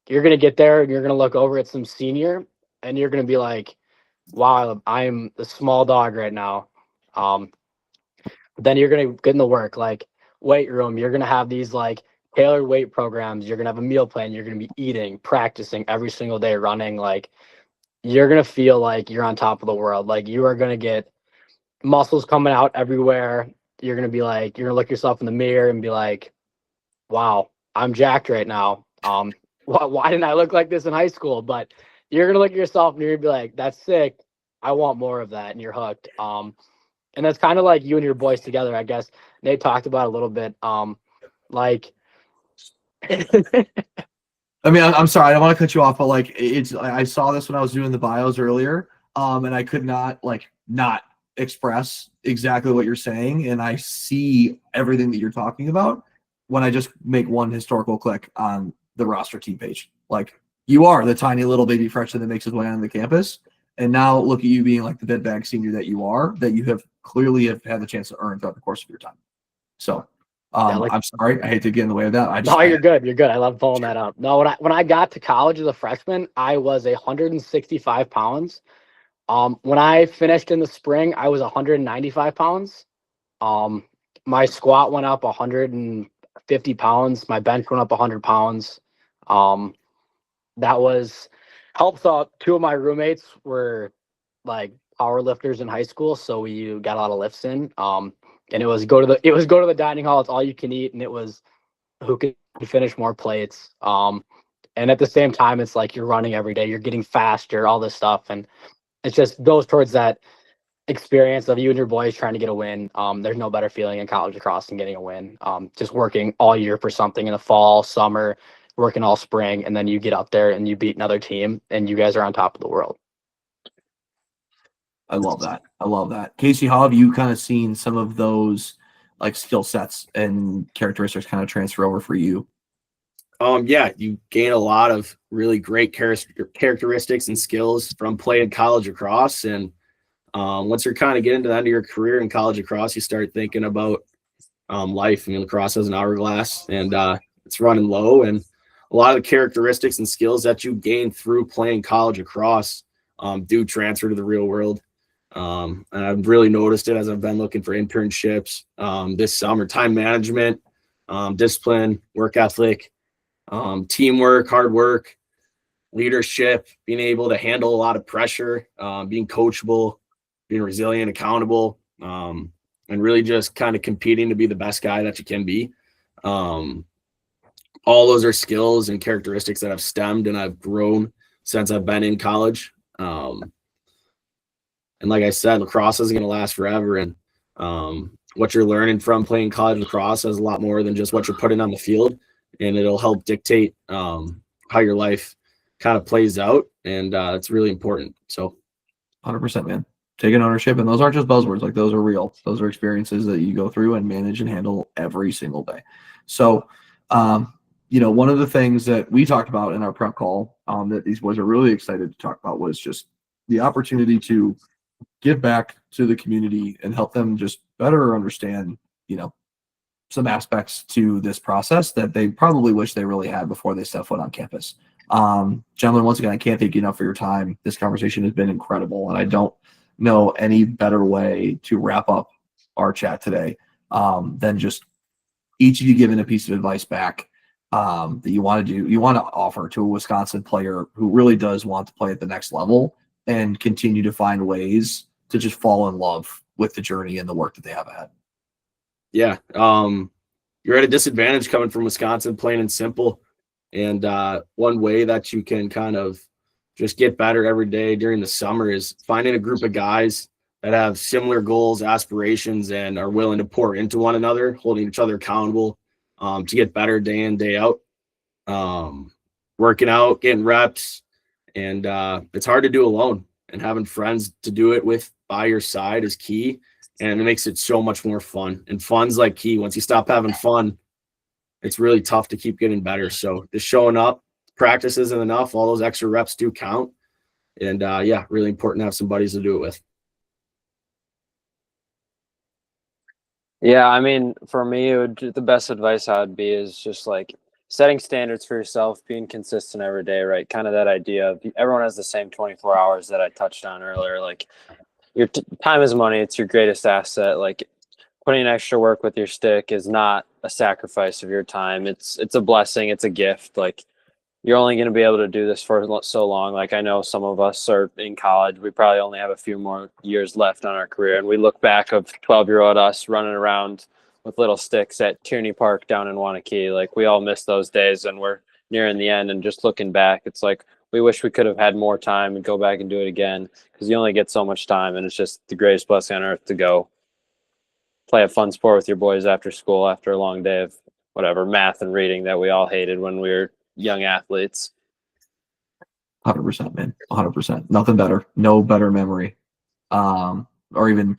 You're going to get there and you're going to look over at some senior and you're going to be like, wow, I'm the small dog right now. Then you're going to get in the work, like weight room. You're going to have these like tailored weight programs. You're going to have a meal plan. You're going to be eating, practicing every single day, running. Like, you're going to feel like you're on top of the world. Like you are going to get muscles coming out everywhere. You're going to be like, you're going to look yourself in the mirror and be like, wow, I'm jacked right now. Why didn't I look like this in high school? But you're going to look at yourself and you're going to be like, that's sick. I want more of that. And you're hooked. And that's kind of like you and your boys together, I guess. Nate talked about it a little bit. Like, I mean, I'm sorry, I don't want to cut you off, but like I saw this when I was doing the bios earlier, and I could not not express exactly what you're saying, and I see everything that you're talking about when I just make one historical click on the roster team page. Like you are the tiny little baby freshman that makes his way on the campus, and now look at you being like the bedbag senior that you are, that you have clearly have had the chance to earn throughout the course of your time. So. I'm sorry. I hate to get in the way of that. No, you're good. You're good. I love pulling that up. No, when I got to college as a freshman, I was 165 pounds. When I finished in the spring, I was 195 pounds. My squat went up 150 pounds. My bench went up 100 pounds. That was helps out. Two of my roommates were like power lifters in high school, so we got a lot of lifts in. And it was go to the dining hall. It's all you can eat, and it was who could finish more plates. And at the same time, it's like you're running every day, you're getting faster, all this stuff, and it just goes towards that experience of you and your boys trying to get a win. There's no better feeling in college lacrosse than getting a win. Just working all year for something in the fall, summer, working all spring, and then you get up there and you beat another team, and you guys are on top of the world. I love that. I love that. Casey, how have you kind of seen some of those like skill sets and characteristics kind of transfer over for you? Yeah, you gain a lot of really great characteristics and skills from playing college lacrosse. And once you're kind of getting to the end of your career in college lacrosse, you start thinking about life. I mean, lacrosse has an hourglass, and it's running low. And a lot of the characteristics and skills that you gain through playing college lacrosse do transfer to the real world. And I've really noticed it as I've been looking for internships this summer. Time management, discipline, work ethic, teamwork, hard work, leadership, being able to handle a lot of pressure, being coachable, being resilient, accountable, and really just kind of competing to be the best guy that you can be. All those are skills and characteristics that I've stemmed and I've grown since I've been in college. And like I said, lacrosse isn't going to last forever. And what you're learning from playing college lacrosse is a lot more than just what you're putting on the field. And it'll help dictate how your life kind of plays out. And it's really important. So 100%, man. Taking ownership. And those aren't just buzzwords. Like those are real. Those are experiences that you go through and manage and handle every single day. So, one of the things that we talked about in our prep call that these boys are really excited to talk about was just the opportunity to give back to the community and help them just better understand, some aspects to this process that they probably wish they really had before they step foot on campus. Gentlemen, once again, I can't thank you enough for your time. This conversation has been incredible, and I don't know any better way to wrap up our chat today than just each of you giving a piece of advice back that you want to offer to a Wisconsin player who really does want to play at the next level and continue to find ways to just fall in love with the journey and the work that they have ahead. Yeah. You're at a disadvantage coming from Wisconsin, plain and simple. And one way that you can kind of just get better every day during the summer is finding a group of guys that have similar goals, aspirations, and are willing to pour into one another, holding each other accountable to get better day in, day out, working out, getting reps. And it's hard to do alone, and having friends to do it with by your side is key. And it makes it so much more fun. And fun's like key. Once you stop having fun, it's really tough to keep getting better. So just showing up, practice isn't enough. All those extra reps do count. And really important to have some buddies to do it with. Yeah, I mean, for me, the best advice I would be is just like setting standards for yourself, being consistent every day, right? Kind of that idea of everyone has the same 24 hours that I touched on earlier. Like your time is money. It's your greatest asset. Like putting in extra work with your stick is not a sacrifice of your time. It's a blessing. It's a gift. Like you're only going to be able to do this for so long. Like I know some of us are in college. We probably only have a few more years left on our career. And we look back of 12-year-old us running around with little sticks at Tierney Park down in Wanakee. Like we all miss those days and we're nearing the end. And just looking back, it's like we wish we could have had more time and go back and do it again because you only get so much time. And it's just the greatest blessing on earth to go play a fun sport with your boys after school after a long day of whatever math and reading that we all hated when we were young athletes. 100%, man. 100%. Nothing better. No better memory. Or even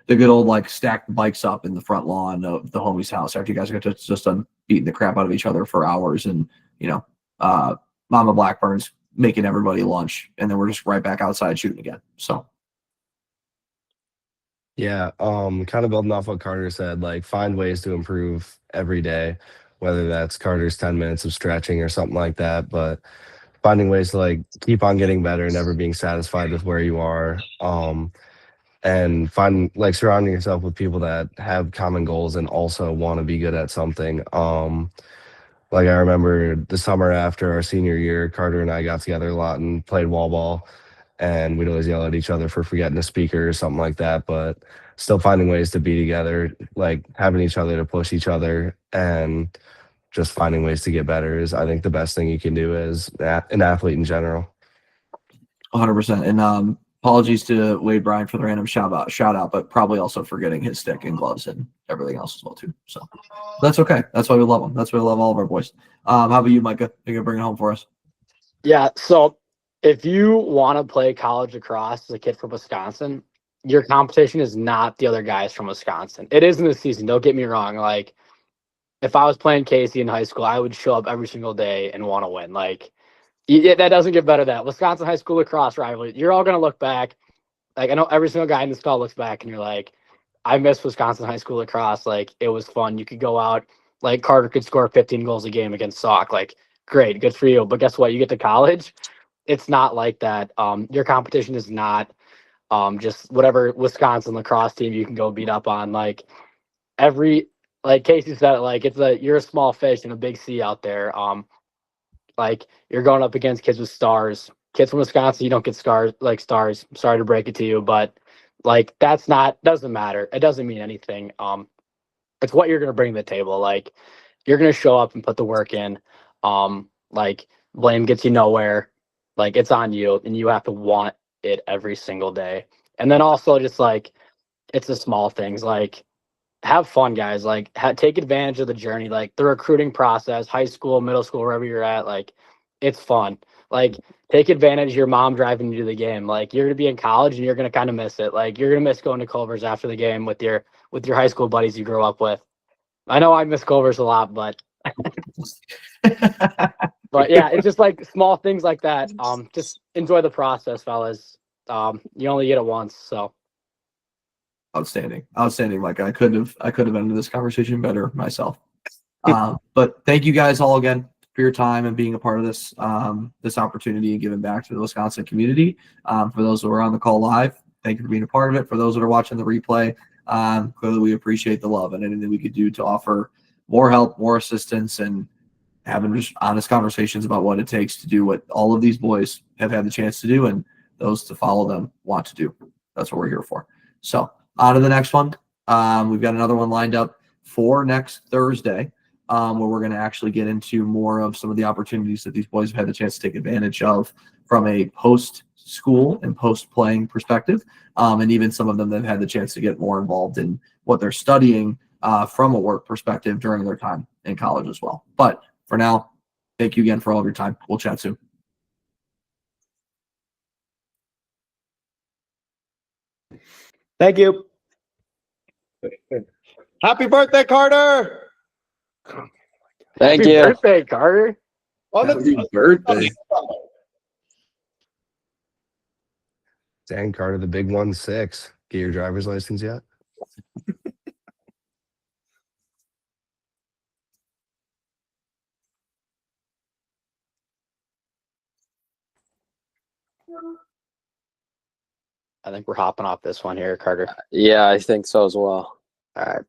the good old like stacked bikes up in the front lawn of the homie's house after you guys got to just done beating the crap out of each other for hours, and Mama Blackburn's making everybody lunch, and then we're just right back outside shooting again. So Yeah, kind of building off what Carter said, like find ways to improve every day, whether that's Carter's 10 minutes of stretching or something like that, but finding ways to like keep on getting better, never being satisfied with where you are. And find like surrounding yourself with people that have common goals and also want to be good at something. Like I remember the summer after our senior year, Carter and I got together a lot and played wall ball, and we'd always yell at each other for forgetting a speaker or something like that, but still finding ways to be together, like having each other to push each other and just finding ways to get better is, I think, the best thing you can do as an athlete in general. 100%. And apologies to Wade Bryan for the random shout out, but probably also for getting his stick and gloves and everything else as well too. So that's okay. That's why we love them. That's why we love all of our boys. How about you, Micah? You gonna bring it home for us? Yeah. So if you want to play college lacrosse as a kid from Wisconsin, your competition is not the other guys from Wisconsin. It is in the season. Don't get me wrong. Like if I was playing Casey in high school, I would show up every single day and want to win. Like that doesn't get better than that. Wisconsin high school lacrosse rivalry. You're all going to look back. Like I know every single guy in this call looks back and you're like, I miss Wisconsin high school lacrosse. Like it was fun. You could go out, like Carter could score 15 goals a game against Sauk. Like great, good for you. But guess what? You get to college, it's not like that. Your competition is not just whatever Wisconsin lacrosse team you can go beat up on. Like Casey said, like you're a small fish in a big sea out there. Like you're going up against kids with stars. Kids from Wisconsin, you don't get stars. Sorry to break it to you, but like doesn't matter. It doesn't mean anything. It's what you're gonna bring to the table. Like you're gonna show up and put the work in. Like blame gets you nowhere. Like it's on you, and you have to want it every single day. And then also just like it's the small things. Like have fun, guys. Like take advantage of the journey. Like the recruiting process, high school, middle school, wherever you're at. Like it's fun. Like take advantage of your mom driving you to the game. Like you're gonna be in college and you're gonna kind of miss it. Like you're gonna miss going to Culver's after the game with your high school buddies you grew up with. I know I miss Culver's a lot, but yeah, it's just like small things like that. Just enjoy the process, fellas. You only get it once, so. Outstanding. Like I could have ended this conversation better myself. But thank you guys all again for your time and being a part of this this opportunity and giving back to the Wisconsin community. For those who are on the call live, thank you for being a part of it. For those that are watching the replay, clearly we appreciate the love and anything we could do to offer more help, more assistance, and having just honest conversations about what it takes to do what all of these boys have had the chance to do and those to follow them want to do. That's what we're here for. So on to the next one. We've got another one lined up for next Thursday, where we're going to actually get into more of some of the opportunities that these boys have had the chance to take advantage of from a post-school and post-playing perspective, and even some of them that have had the chance to get more involved in what they're studying from a work perspective during their time in college as well. But for now, thank you again for all of your time. We'll chat soon. Thank you. Happy birthday, Carter! Thank Happy you. birthday, Carter. On Happy the birthday. Dang, Carter, the big 1-6. Get your driver's license yet? I think we're hopping off this one here, Carter. Yeah, I think so as well. All right.